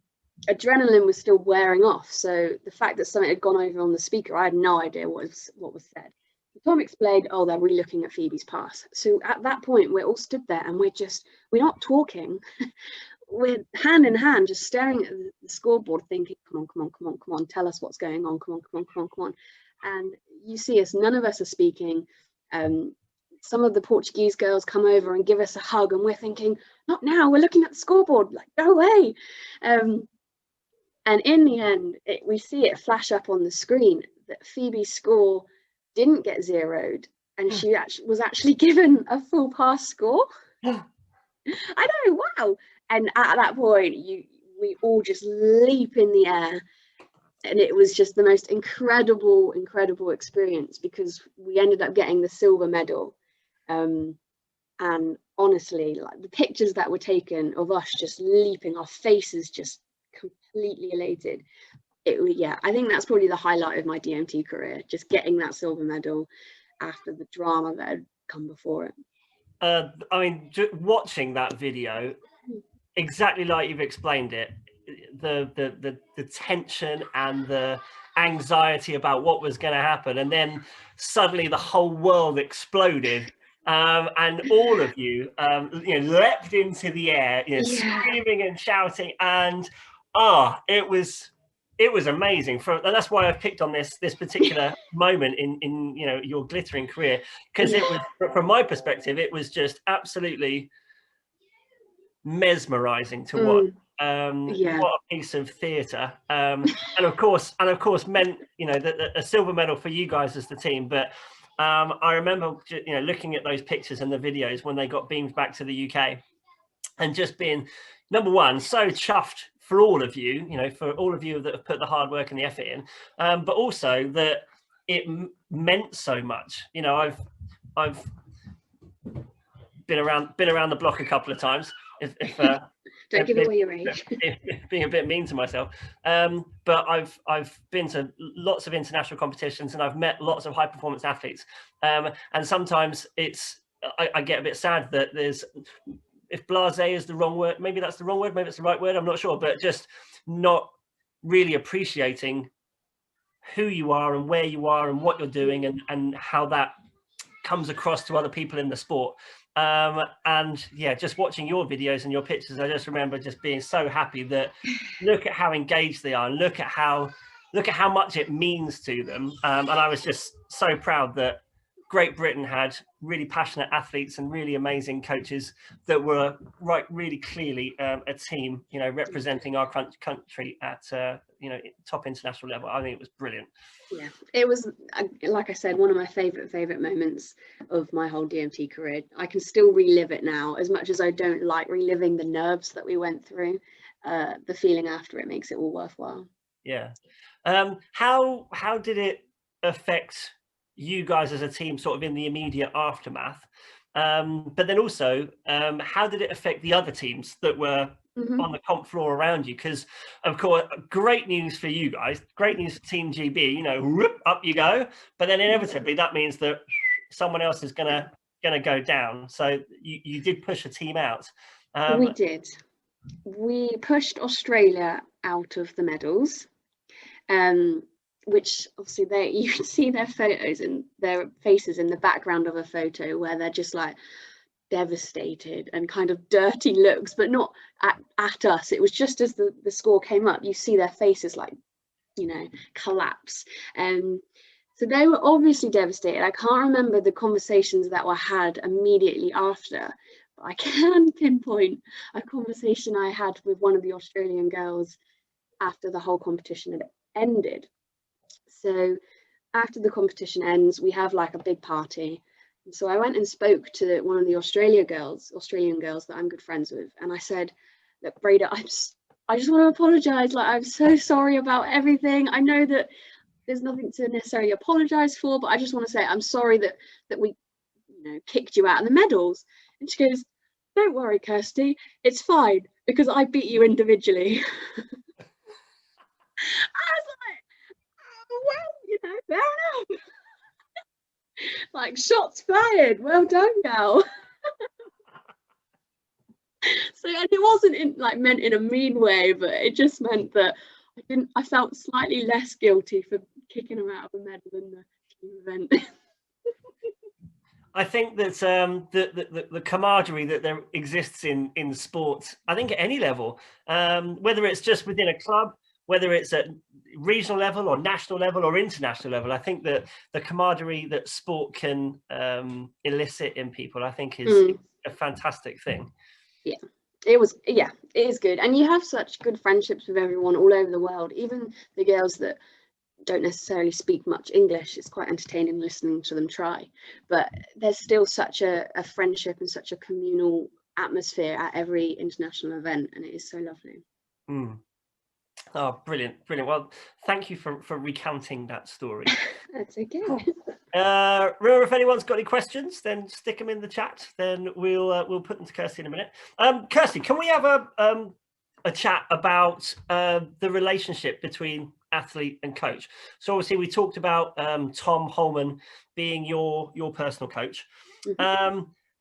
adrenaline was still wearing off. So the fact that something had gone over on the speaker, I had no idea what was said. Tom explained, oh, they're re-looking at Phoebe's pass. So at that point, we're all stood there and we're not talking. We're hand in hand, just staring at the scoreboard, thinking, come on, tell us what's going on. Come on. And you see us, none of us are speaking. Some of the Portuguese girls come over and give us a hug, and we're thinking, not now, we're looking at the scoreboard, like, go away. And in the end, we see it flash up on the screen that Phoebe's score didn't get zeroed, and she was actually given a full pass score. I know, wow. And at that point, we all just leap in the air, and it was just the most incredible experience, because we ended up getting the silver medal. And honestly, like the pictures that were taken of us just leaping, our faces just completely elated. Yeah, I think that's probably the highlight of my DMT career, just getting that silver medal after the drama that had come before it. I mean, watching that video, exactly like you've explained it, the tension and the anxiety about what was going to happen, and then suddenly the whole world exploded, and all of you, you know, leapt into the air, you know, screaming and shouting, and it was amazing. And that's why I've picked on this particular moment in you know, your glittering career, because it was, from my perspective, it was just absolutely mesmerizing to watch. What a piece of theatre, and of course meant, you know, a silver medal for you guys as the team. But I remember, you know, looking at those pictures and the videos when they got beamed back to the UK, and just being, number one, so chuffed for all of you, you know, for all of you that have put the hard work and the effort in, but also that it meant so much. You know, I've been around the block a couple of times. If don't give away your age. Being a bit mean to myself, but I've been to lots of international competitions, and I've met lots of high performance athletes, and sometimes I get a bit sad that there's if blasé is the wrong word, maybe that's the wrong word, maybe it's the right word, I'm not sure, but just not really appreciating who you are and where you are and what you're doing, and how that comes across to other people in the sport. And yeah, just watching your videos and your pictures, I just remember just being so happy that look at how engaged they are, and look at how much it means to them. And I was just so proud that Great Britain had really passionate athletes and really amazing coaches that were really clearly a team, you know, representing our country at you know, top international level. I think it was brilliant. Yeah, it was, like I said, one of my favorite moments of my whole DMT career. I can still relive it now, as much as I don't like reliving the nerves that we went through. The feeling after it makes it all worthwhile. Yeah. How did it affect you guys as a team, sort of in the immediate aftermath? But then also, how did it affect the other teams that were on the comp floor around you? Because of course, great news for you guys, great news for Team GB, you know, whoop, up you go. But then inevitably that means that someone else is gonna go down. So you did push a team out. We did. We pushed Australia out of the medals, which obviously you can see their photos and their faces in the background of a photo where they're just like devastated and kind of dirty looks, but not at us. It was just as the score came up, you see their faces like, you know, collapse. So they were obviously devastated. I can't remember the conversations that were had immediately after, but I can pinpoint a conversation I had with one of the Australian girls after the whole competition had ended. So after the competition ends, we have like a big party. And so I went and spoke to one of the Australian girls that I'm good friends with, and I said, look, Breda, I just want to apologize. Like, I'm so sorry about everything. I know that there's nothing to necessarily apologize for, but I just want to say I'm sorry that we, you know, kicked you out of the medals. And she goes, don't worry, Kirsty, it's fine because I beat you individually. I was like, oh, well, you know, fair enough. Like, shots fired, well done, gal. So, and it wasn't meant in a mean way, but it just meant that I felt slightly less guilty for kicking her out of a medal in the team event. I think that the camaraderie that there exists in sport, I think at any level, whether it's just within a club, whether it's at regional level or national level or international level, I think that the camaraderie that sport can elicit in people, I think is a fantastic thing. Yeah, it is good. And you have such good friendships with everyone all over the world, even the girls that don't necessarily speak much English. It's quite entertaining listening to them try, but there's still such a friendship and such a communal atmosphere at every international event, and it is so lovely. Oh, brilliant. Well, thank you for recounting that story. That's okay. Remember, if anyone's got any questions, then stick them in the chat. Then we'll put them to Kirsty in a minute. Kirsty, can we have a chat about the relationship between athlete and coach? So obviously we talked about Tom Holman being your personal coach.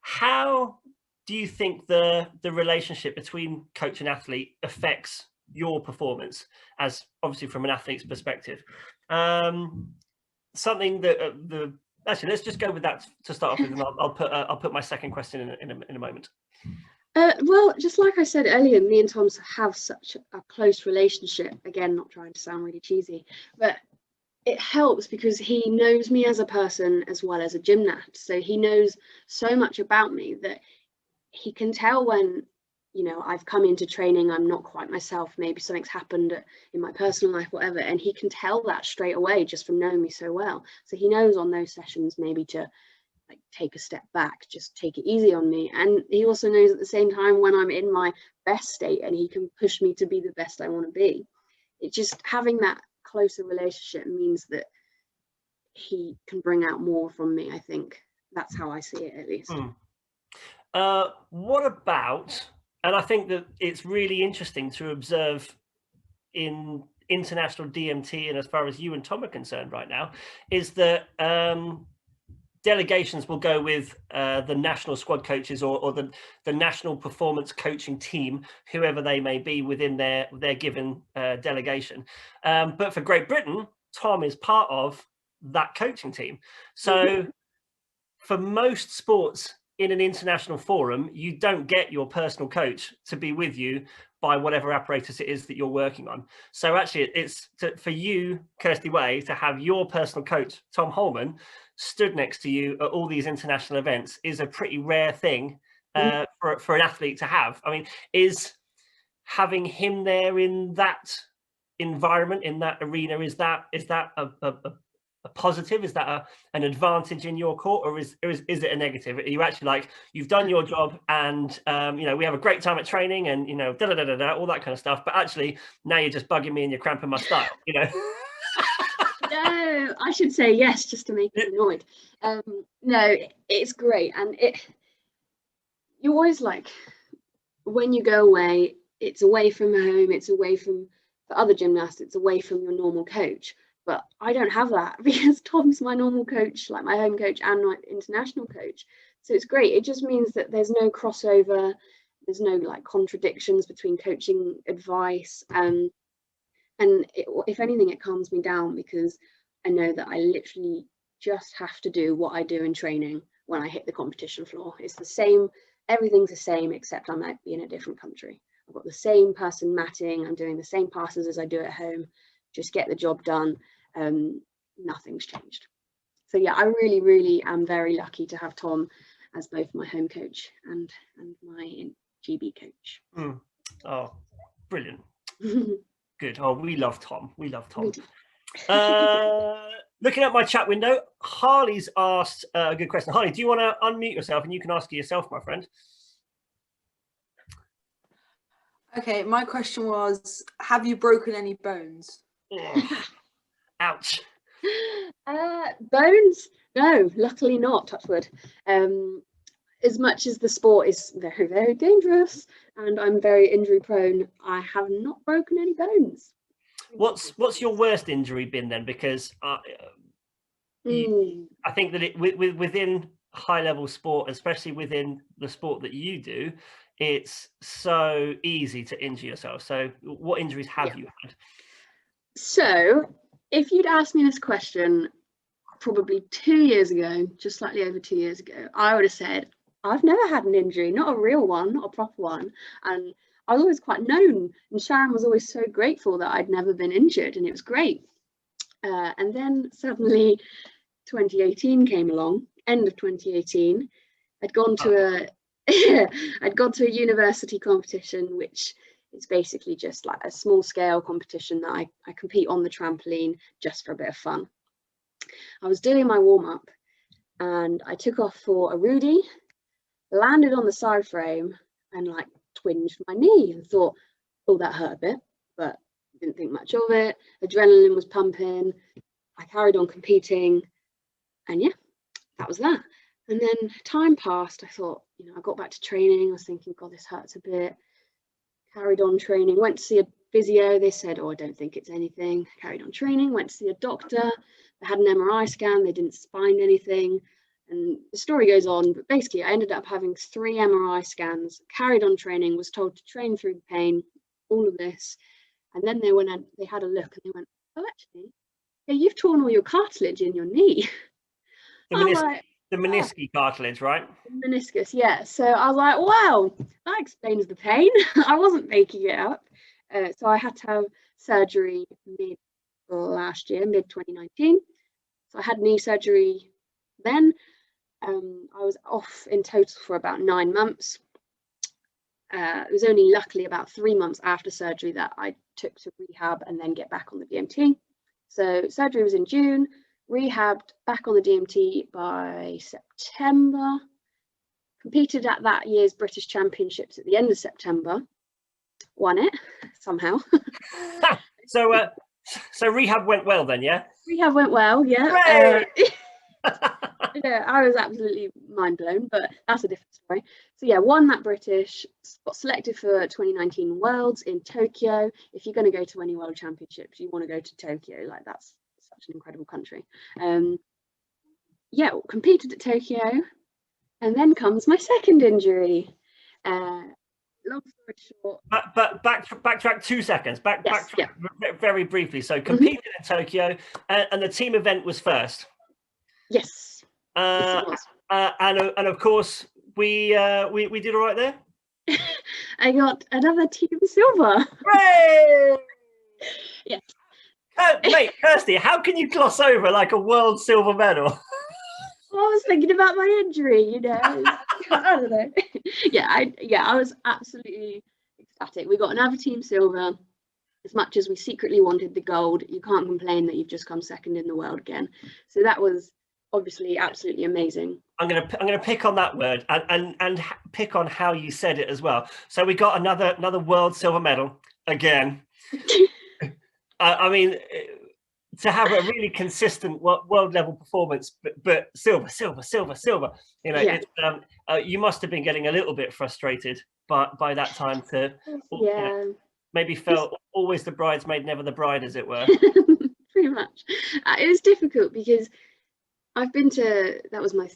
How do you think the relationship between coach and athlete affects your performance, as obviously from an athlete's perspective? Something that actually, let's just go with that to start off with, and I'll put my second question in a moment. Well, just like I said earlier, me and Tom have such a close relationship. Again, not trying to sound really cheesy, but it helps because he knows me as a person as well as a gymnast. So he knows so much about me that he can tell when, you know, I've come into training, I'm not quite myself, maybe something's happened in my personal life, whatever, and he can tell that straight away just from knowing me so well. So he knows on those sessions maybe to like take a step back, just take it easy on me. And he also knows at the same time when I'm in my best state, and he can push me to be the best I want to be. It just, having that closer relationship means that he can bring out more from me. I think that's how I see it, at least. What about, and I think that it's really interesting to observe in international DMT, and as far as you and Tom are concerned right now, is that delegations will go with the national squad coaches or the national performance coaching team, whoever they may be within their given delegation. But for Great Britain, Tom is part of that coaching team. So for most sports in an international forum, you don't get your personal coach to be with you by whatever apparatus it is that you're working on. So actually, it's for you, Kirsty Way, to have your personal coach, Tom Holman, stood next to you at all these international events is a pretty rare thing for an athlete to have. I mean, is having him there in that environment, in that arena, is that a positive? Is that an advantage in your court, or is it a negative? Are you actually like, you've done your job and we have a great time at training and all that kind of stuff, but actually now you're just bugging me and you're cramping my style, No, I should say yes just to make you annoyed. No, it's great, and you always like, when you go away, it's away from home, it's away from the other gymnasts, it's away from your normal coach. But I don't have that because Tom's my normal coach, like my home coach and my international coach. So it's great. It just means that there's no crossover, there's no like contradictions between coaching advice. If anything, it calms me down because I know that I literally just have to do what I do in training when I hit the competition floor. It's the same, everything's the same, except I might be in a different country. I've got the same person matting, I'm doing the same passes as I do at home, just get the job done. Nothing's changed. So yeah, I really, really am very lucky to have Tom as both my home coach and my GB coach. Oh, brilliant. Good. Oh, we love Tom. We love Tom. Looking at my chat window, Harley's asked a good question. Harley, do you want to unmute yourself and you can ask it yourself, my friend? Okay, my question was, have you broken any bones? Ouch. Bones? No, luckily not, touch wood. As much as the sport is very, very dangerous and I'm very injury prone, I have not broken any bones. What's your worst injury been then? Because I think that within high level sport, especially within the sport that you do, it's so easy to injure yourself. So what injuries have you had? So if you'd asked me this question probably 2 years ago, just slightly over 2 years ago, I would have said, I've never had an injury, not a real one, not a proper one. And I was always quite known, and Sharon was always so grateful that I'd never been injured, and it was great. And then suddenly 2018 came along, end of 2018. I'd gone to a university competition, which is basically just like a small scale competition that I compete on the trampoline just for a bit of fun. I was doing my warm up and I took off for a Rudy, landed on the side frame and like twinged my knee and thought, oh, that hurt a bit, but didn't think much of it. Adrenaline was pumping. I carried on competing and yeah, that was that. And then time passed. I thought, I got back to training. I was thinking, God, this hurts a bit. Carried on training, went to see a physio. They said, oh, I don't think it's anything. Carried on training, went to see a doctor. They had an MRI scan. They didn't find anything. And the story goes on, but basically I ended up having 3 MRI scans, carried on training, was told to train through the pain, all of this. And then they had a look and they went, oh, actually, yeah, you've torn all your cartilage in your knee. The meniscus cartilage, right? Meniscus, yeah. So I was like, wow, that explains the pain. I wasn't making it up. So I had to have surgery mid 2019. So I had knee surgery then. I was off in total for about 9 months. It was only luckily about 3 months after surgery that I took to rehab and then get back on the DMT. So surgery was in June. Rehabbed, back on the DMT by September, competed at that year's British Championships at the end of September, won it somehow. So rehab went well then, yeah? Rehab went well, yeah. Yeah, I was absolutely mind blown, but that's a different story. So yeah, won that British, got selected for 2019 Worlds in Tokyo. If you're going to go to any World Championships, you want to go to Tokyo, like that's such an incredible country. yeah, competed at Tokyo, and then comes my second injury. Long story short. But backtrack 2 seconds. Yes, Backtrack very briefly. So yeah. competed in Tokyo, and the team event was first. Yes. Yes, it was. And of course we did all right there. I got another team silver. Hooray! Yes. Mate, Kirsty, how can you gloss over like a world silver medal? Well, I was thinking about my injury, you know. I don't know. I was absolutely ecstatic. We got another team silver. As much as we secretly wanted the gold, you can't complain that you've just come second in the world again. So that was obviously absolutely amazing. I'm gonna pick on that word and pick on how you said it as well. So we got another world silver medal again. I mean, to have a really consistent world level performance, but silver. You know, Yeah. You must have been getting a little bit frustrated by that time to, Yeah. you know, maybe felt always the bridesmaid, never the bride, as it were. Pretty much. It was difficult because I've been to, that was my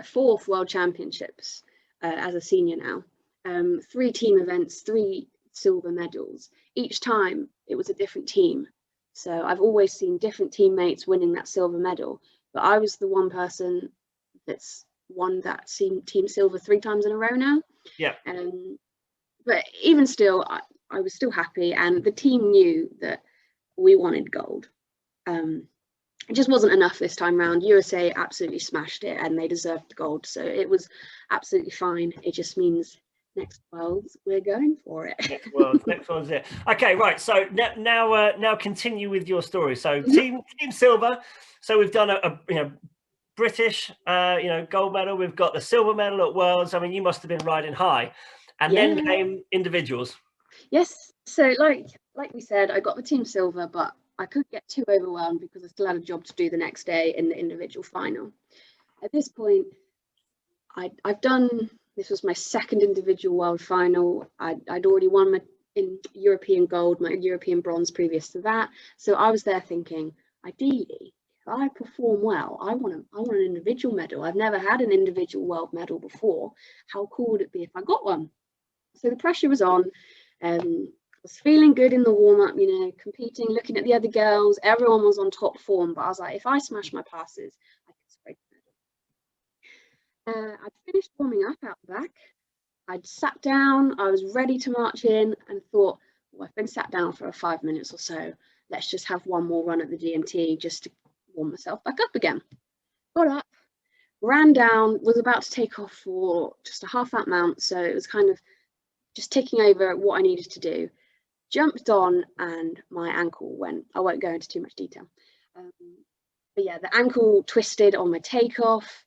fourth World Championships as a senior now. 3 team events, 3 silver medals. Each time it was a different team. So I've always seen different teammates winning that silver medal. But I was the one person that's won that team silver 3 times in a row now. Yeah. But even still, I was still happy, and the team knew that we wanted gold. It just wasn't enough this time round. USA absolutely smashed it, and they deserved the gold, so it was absolutely fine. It just means next Worlds we're going for it. Next world's it. Okay, right. So now continue with your story. So team silver. So we've done a British gold medal. We've got the silver medal at Worlds. I mean, you must have been riding high, and then came individuals. Yes. So like we said, I got the team silver, but I could get too overwhelmed because I still had a job to do the next day in the individual final. At this point, I've done, this was my second individual world final. I'd already won my European gold, my European bronze previous to that. So I was there thinking, ideally, if I perform well, I want an individual medal. I've never had an individual world medal before. How cool would it be if I got one? So the pressure was on. I was feeling good in the warm-up, competing, looking at the other girls. Everyone was on top form, but I was like, if I smash my passes, I could scrape the medal. I'd finished warming up out the back. I'd sat down, I was ready to march in, and thought, well, I've been sat down for 5 minutes or so. Let's just have one more run at the DMT just to warm myself back up again. Got up, ran down, was about to take off for just a half that mount, so it was kind of just ticking over what I needed to do. Jumped on and my ankle went. I won't go into too much detail. But yeah, the ankle twisted on my takeoff.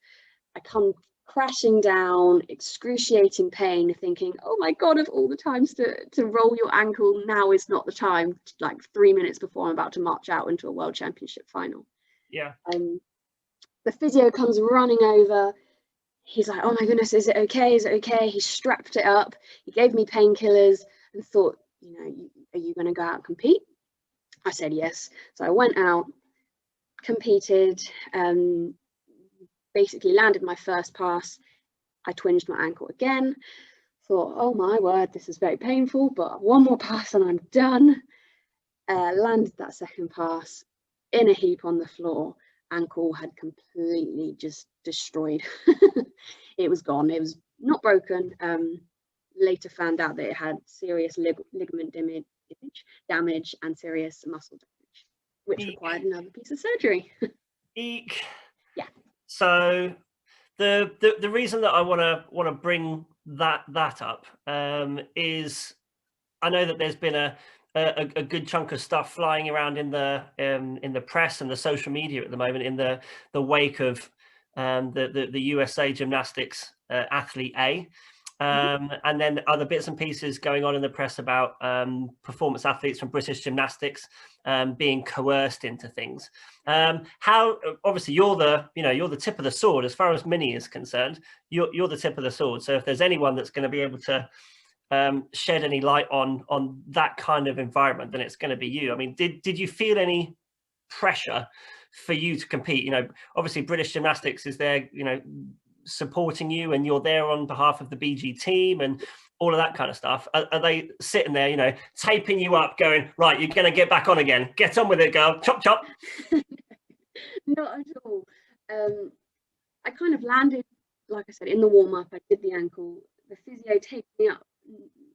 I come crashing down, excruciating pain, thinking, oh my God, of all the times to roll your ankle, now is not the time, like 3 minutes before I'm about to march out into a world championship final. Yeah. The physio comes running over. He's like, oh my goodness, is it okay? Is it okay? He strapped it up. He gave me painkillers and thought, are you going to go out and compete? I said yes. So I went out, competed, basically landed my first pass. I twinged my ankle again. Thought, oh my word, this is very painful, but one more pass and I'm done. Landed that second pass in a heap on the floor. Ankle had completely just destroyed. It was gone. It was not broken. Later found out that it had serious ligament damage and serious muscle damage, which required another piece of surgery. Eek. Yeah. So the reason that I want to bring that up is I know that there's been a good chunk of stuff flying around in the press and the social media at the moment in the wake of the USA gymnastics athlete A. And then other bits and pieces going on in the press about performance athletes from British gymnastics being coerced into things. How obviously you're the tip of the sword as far as Mini is concerned. You're the tip of the sword. So if there's anyone that's going to be able to shed any light on that kind of environment, then it's going to be you. I mean, did you feel any pressure for you to compete? You know, obviously British Gymnastics is there, you know, supporting you, and you're there on behalf of the BG team and all of that kind of stuff. Are they sitting there, you know, taping you up, going, right, you're going to get back on again, get on with it, girl, chop chop? Not at all. I kind of landed, like I said, in the warm-up. I did the ankle, the physio taped me up,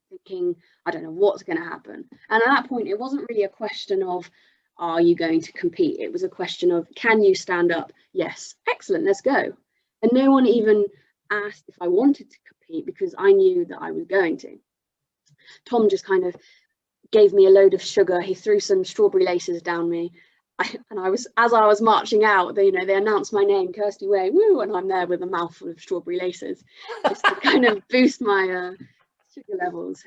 thinking, I don't know what's going to happen. And at that point, it wasn't really a question of, are you going to compete? It was a question of, can you stand up? Yes, excellent, let's go. And no one even asked if I wanted to compete, because I knew that I was going to. Tom just kind of gave me a load of sugar. He threw some strawberry laces down me. And I was, as I was marching out, they, you know, they announced my name, Kirsty Way, woo, and I'm there with a mouthful of strawberry laces, just to kind of boost my sugar levels.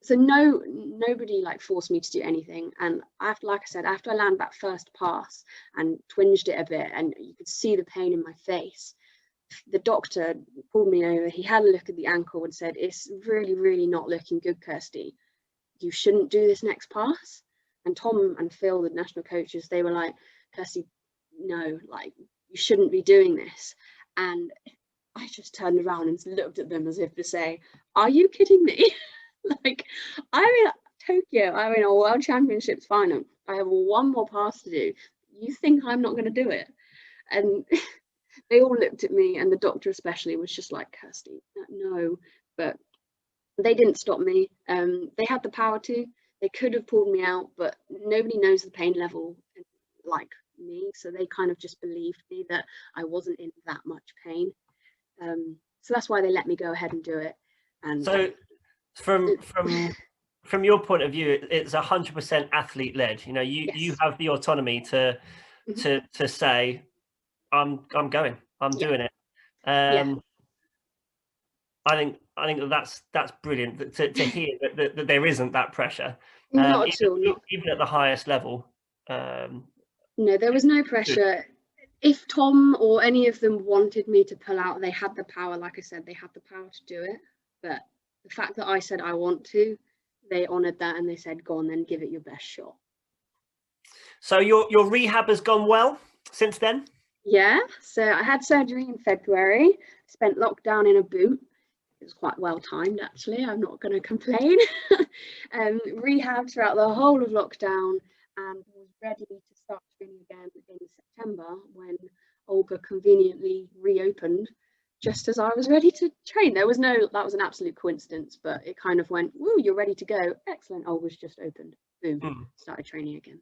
So nobody like forced me to do anything. And after, like I said, after I landed that first pass and twinged it a bit, and you could see the pain in my face, the doctor pulled me over. He had a look at the ankle and said, "It's really, really not looking good, Kirsty. You shouldn't do this next pass." And Tom and Phil, the national coaches, they were like, "Kirsty, no, like, you shouldn't be doing this." And I just turned around and looked at them as if to say, "Are you kidding me?" Like, I'm in Tokyo, I'm in a World Championships final. I have one more pass to do. You think I'm not going to do it? And they all looked at me, and the doctor especially was just like, "Kirsty, no." But they didn't stop me. They had the power to. They could have pulled me out, but nobody knows the pain level like me, so they kind of just believed me that I wasn't in that much pain. So that's why they let me go ahead and do it. And so from your point of view, it's 100% athlete led. You know, you have the autonomy to say, I'm going, I'm doing it. I think that's brilliant to hear that there isn't that pressure. Not at all. Even at the highest level. No, there was no pressure. If Tom or any of them wanted me to pull out, they had the power. Like I said, they had the power to do it. But the fact that I said I want to, they honoured that, and they said, "Go on, then, give it your best shot." So your rehab has gone well since then? Yeah. So I had surgery in February. Spent lockdown in a boot. It was quite well timed, actually. I'm not going to complain. Rehab throughout the whole of lockdown, and was ready to start training again in September when Olga conveniently reopened just as I was ready to train. That was an absolute coincidence, but it kind of went, "Woo, you're ready to go. Excellent. Olga's just opened." Boom. Started training again.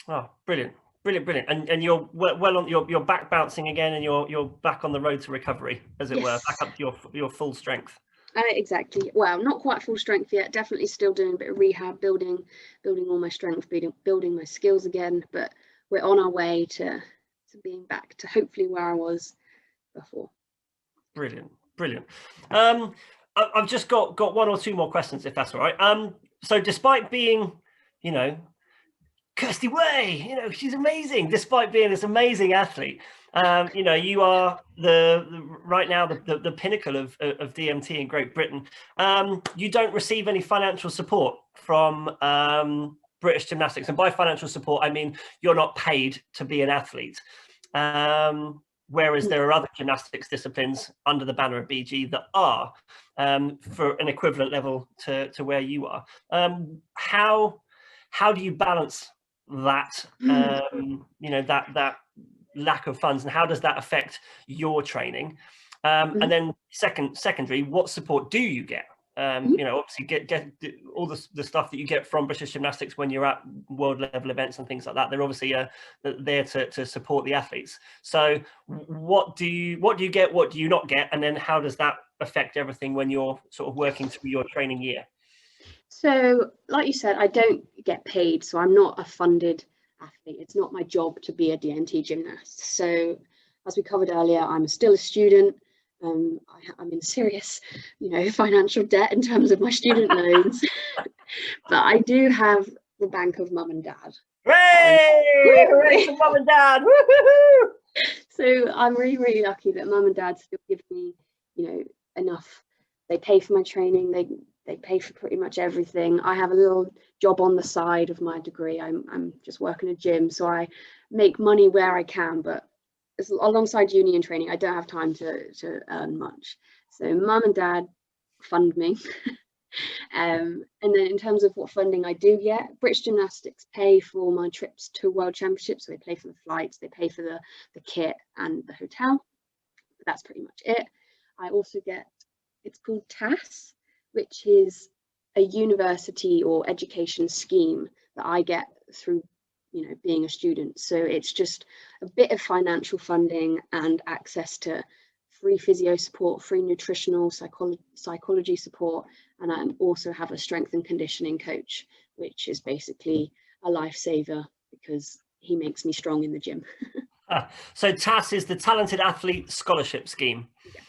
Oh, brilliant. Brilliant. And you're well on, you're back bouncing again, and you're back on the road to recovery, as it were, back up to your full strength. Exactly. Well, not quite full strength yet. Definitely still doing a bit of rehab, building all my strength, building my skills again. But we're on our way to being back to hopefully where I was before. Brilliant. I've just got one or two more questions, if that's all right. So despite being, you know, Kirsty Way, you know, she's amazing. Despite being this amazing athlete, you know, you are right now the pinnacle of DMT in Great Britain. You don't receive any financial support from British Gymnastics, and by financial support I mean you're not paid to be an athlete. Whereas there are other gymnastics disciplines under the banner of BG that are for an equivalent level to where you are. How do you balance that, you know, that lack of funds, and how does that affect your training? And then secondary, what support do you get? You know, obviously get all the stuff that you get from British Gymnastics when you're at world level events and things like that. They're obviously there to support the athletes. So what do you get? What do you not get? And then how does that affect everything when you're sort of working through your training year? So, like you said, I don't get paid, so I'm not a funded athlete. It's not my job to be a DMT gymnast. So, as we covered earlier, I'm still a student. I'm in serious, you know, financial debt in terms of my student loans, but I do have the bank of mum and dad. Hooray! Hooray for mum and dad! Woo-hoo-hoo! So I'm really, really lucky that mum and dad still give me, you know, enough. They pay for my training. They pay for pretty much everything. I have a little job on the side of my degree. I'm just working a gym, so I make money where I can, but alongside uni and training, I don't have time to earn much. So mum and dad fund me. And then in terms of what funding I do get, British Gymnastics pay for my trips to World Championships. So they pay for the flights, they pay for the kit and the hotel. But that's pretty much it. I also get, it's called TAS, which is a university or education scheme that I get through, you know, being a student. So it's just a bit of financial funding and access to free physio support, free nutritional psychology support, and I also have a strength and conditioning coach, which is basically a lifesaver because he makes me strong in the gym. So TAS is the Talented Athlete Scholarship Scheme. Yep.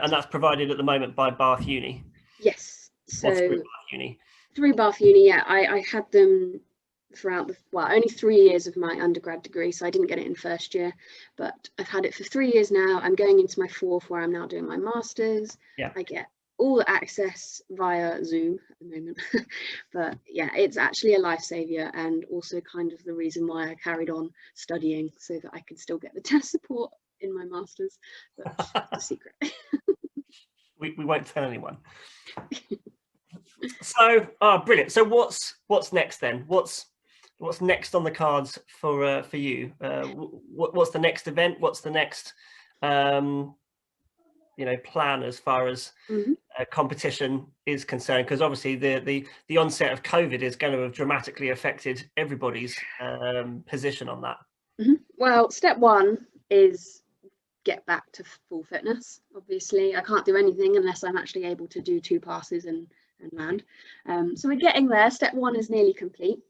And that's provided at the moment by Bath Uni. Yes. So Bath Uni? Through Bath Uni, yeah. I had them throughout only 3 years of my undergrad degree, so I didn't get it in first year, but I've had it for 3 years now. I'm going into my fourth, where I'm now doing my master's. Yeah. I get all the access via Zoom at the moment. But yeah, it's actually a lifesaver, and also kind of the reason why I carried on studying, so that I can still get the test support in my master's, but it's a secret. we won't tell anyone. So, brilliant. So what's next then? What's next on the cards for you? What's the next event? What's the next plan as far as competition is concerned? Because obviously the onset of COVID is going to have dramatically affected everybody's position on that. Well, step one is get back to full fitness. Obviously, I can't do anything unless I'm actually able to do 2 passes and land. So we're getting there. Step one is nearly complete.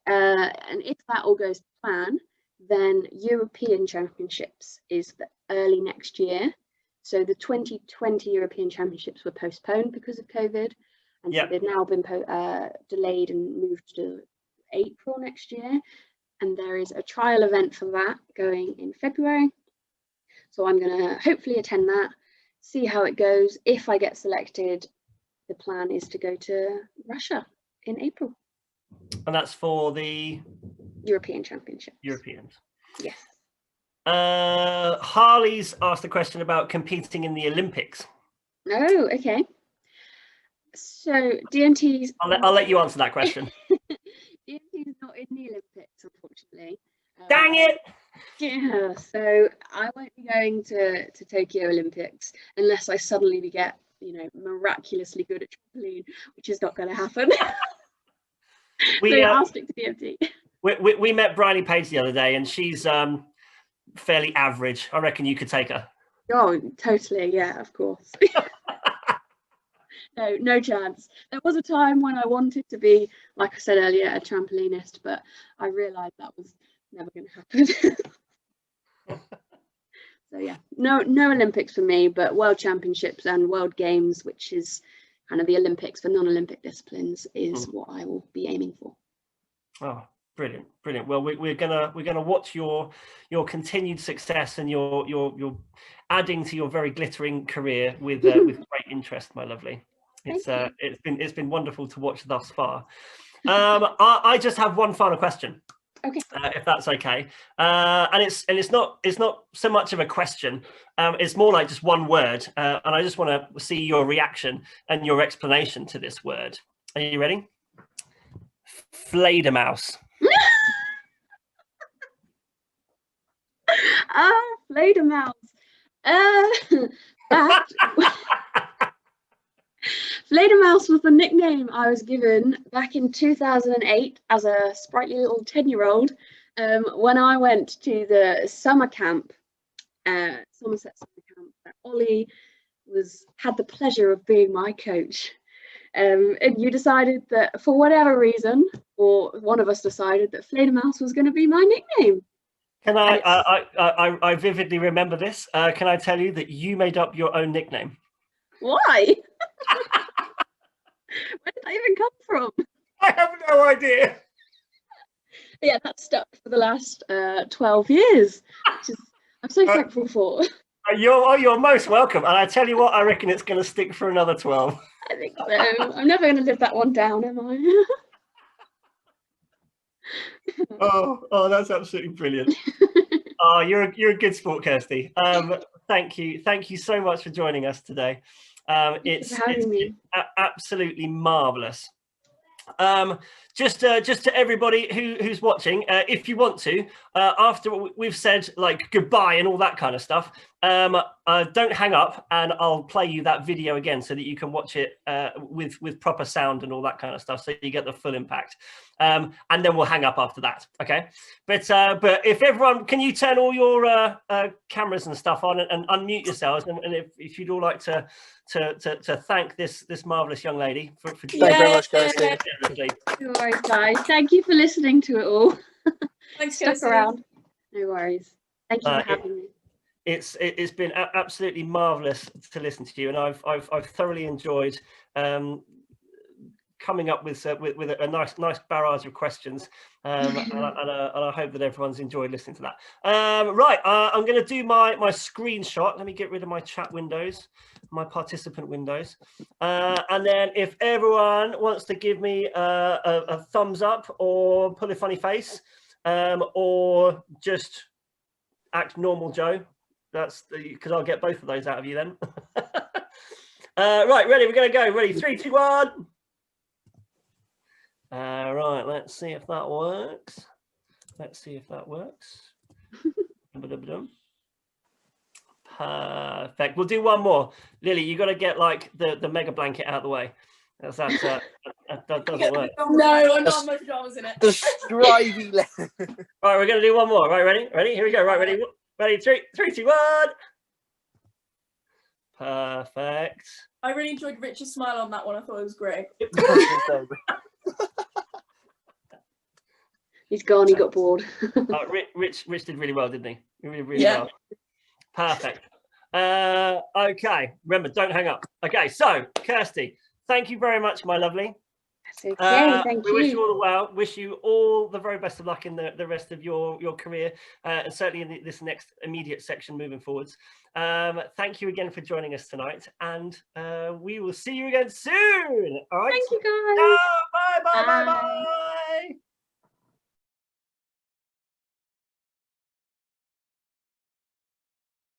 And if that all goes to plan, then European Championships is the early next year. So the 2020 European Championships were postponed because of COVID, and so they've now been delayed and moved to April next year. And there is a trial event for that going in February. So I'm going to hopefully attend that, see how it goes. If I get selected, the plan is to go to Russia in April. And that's for the European Championships. Europeans. Yes. Harley's asked a question about competing in the Olympics. Oh, okay. So DMT's... I'll let you answer that question. DMT is not in the Olympics, unfortunately. Dang it! Yeah, so I won't be going to Tokyo Olympics unless I suddenly get, miraculously good at trampoline, which is not going to happen. I'll stick to DMT. We met Bryony Page the other day, and she's fairly average. I reckon you could take her. Oh, totally. Yeah, of course. No chance. There was a time when I wanted to be, like I said earlier, a trampolinist, but I realised that was never going to happen. So yeah, no Olympics for me, but World Championships and World Games, which is kind of the Olympics for non-Olympic disciplines, is what I will be aiming for. Oh, brilliant. Well, we're gonna watch your continued success and your adding to your very glittering career with great interest, my lovely. It's been wonderful to watch thus far. I just have one final question. Okay. If that's okay, and it's not so much of a question. It's more like just one word, and I just want to see your reaction and your explanation to this word. Are you ready? Fledermaus. Fledermaus. Fledermaus was the nickname I was given back in 2008 as a sprightly little 10-year-old when I went to the summer camp, Somerset summer camp, that Ollie had the pleasure of being my coach. And you decided that for whatever reason, or one of us decided that Fledermaus was going to be my nickname. Can I vividly remember this. Can I tell you that you made up your own nickname? Why? Where did that even come from? I have no idea. Yeah, that's stuck for the last 12 years, which I'm so thankful for. You're most welcome. And I tell you what, I reckon it's going to stick for another 12. I think so. I'm never going to live that one down, am I? Oh, that's absolutely brilliant. Oh, you're a good sport, Kirsty. Thank you so much for joining us today. It's absolutely marvelous. Just to everybody who's watching, if you want to, after we've said like goodbye and all that kind of stuff, don't hang up, and I'll play you that video again so that you can watch it with proper sound and all that kind of stuff, so you get the full impact. And then we'll hang up after that. Okay, but if everyone, can you turn all your cameras and stuff on and unmute yourselves, and if you'd all like to thank this marvelous young lady for Thank you very much, Kirsty. No worries, guys. Thank you for listening to it all. Thanks, Stuck Kirsty. around. No worries. Thank you for having me. It's been absolutely marvelous to listen to you, and I've thoroughly enjoyed coming up with a nice barrage of questions, and I hope that everyone's enjoyed listening to that. Right, I'm going to do my screenshot. Let me get rid of my chat windows, my participant windows, and then if everyone wants to give me a thumbs up or put a funny face, or just act normal Joe, that's because I'll get both of those out of you then. Right, ready, we're going to go. Ready, 3, 2, 1. Right, let's see if that works. Perfect. We'll do one more. Lily, you got to get like the mega blanket out of the way. That doesn't work. No, I'm not much pajamas in it. The striving left. Right, we're going to do one more. Right, ready? Here we go. Right, ready? 3, 2, 1. Perfect. I really enjoyed Rich's smile on that one. I thought it was great. He's gone. He got bored. Rich did really well, didn't he? Really well. Perfect. Okay. Remember, don't hang up. Okay. So, Kirsty, thank you very much, my lovely. That's okay. Thank you. We wish you all the well. Wish you all the very best of luck in the rest of your career, and certainly in this next immediate section moving forwards. Thank you again for joining us tonight, and we will see you again soon. All right. Thank you, guys. Bye.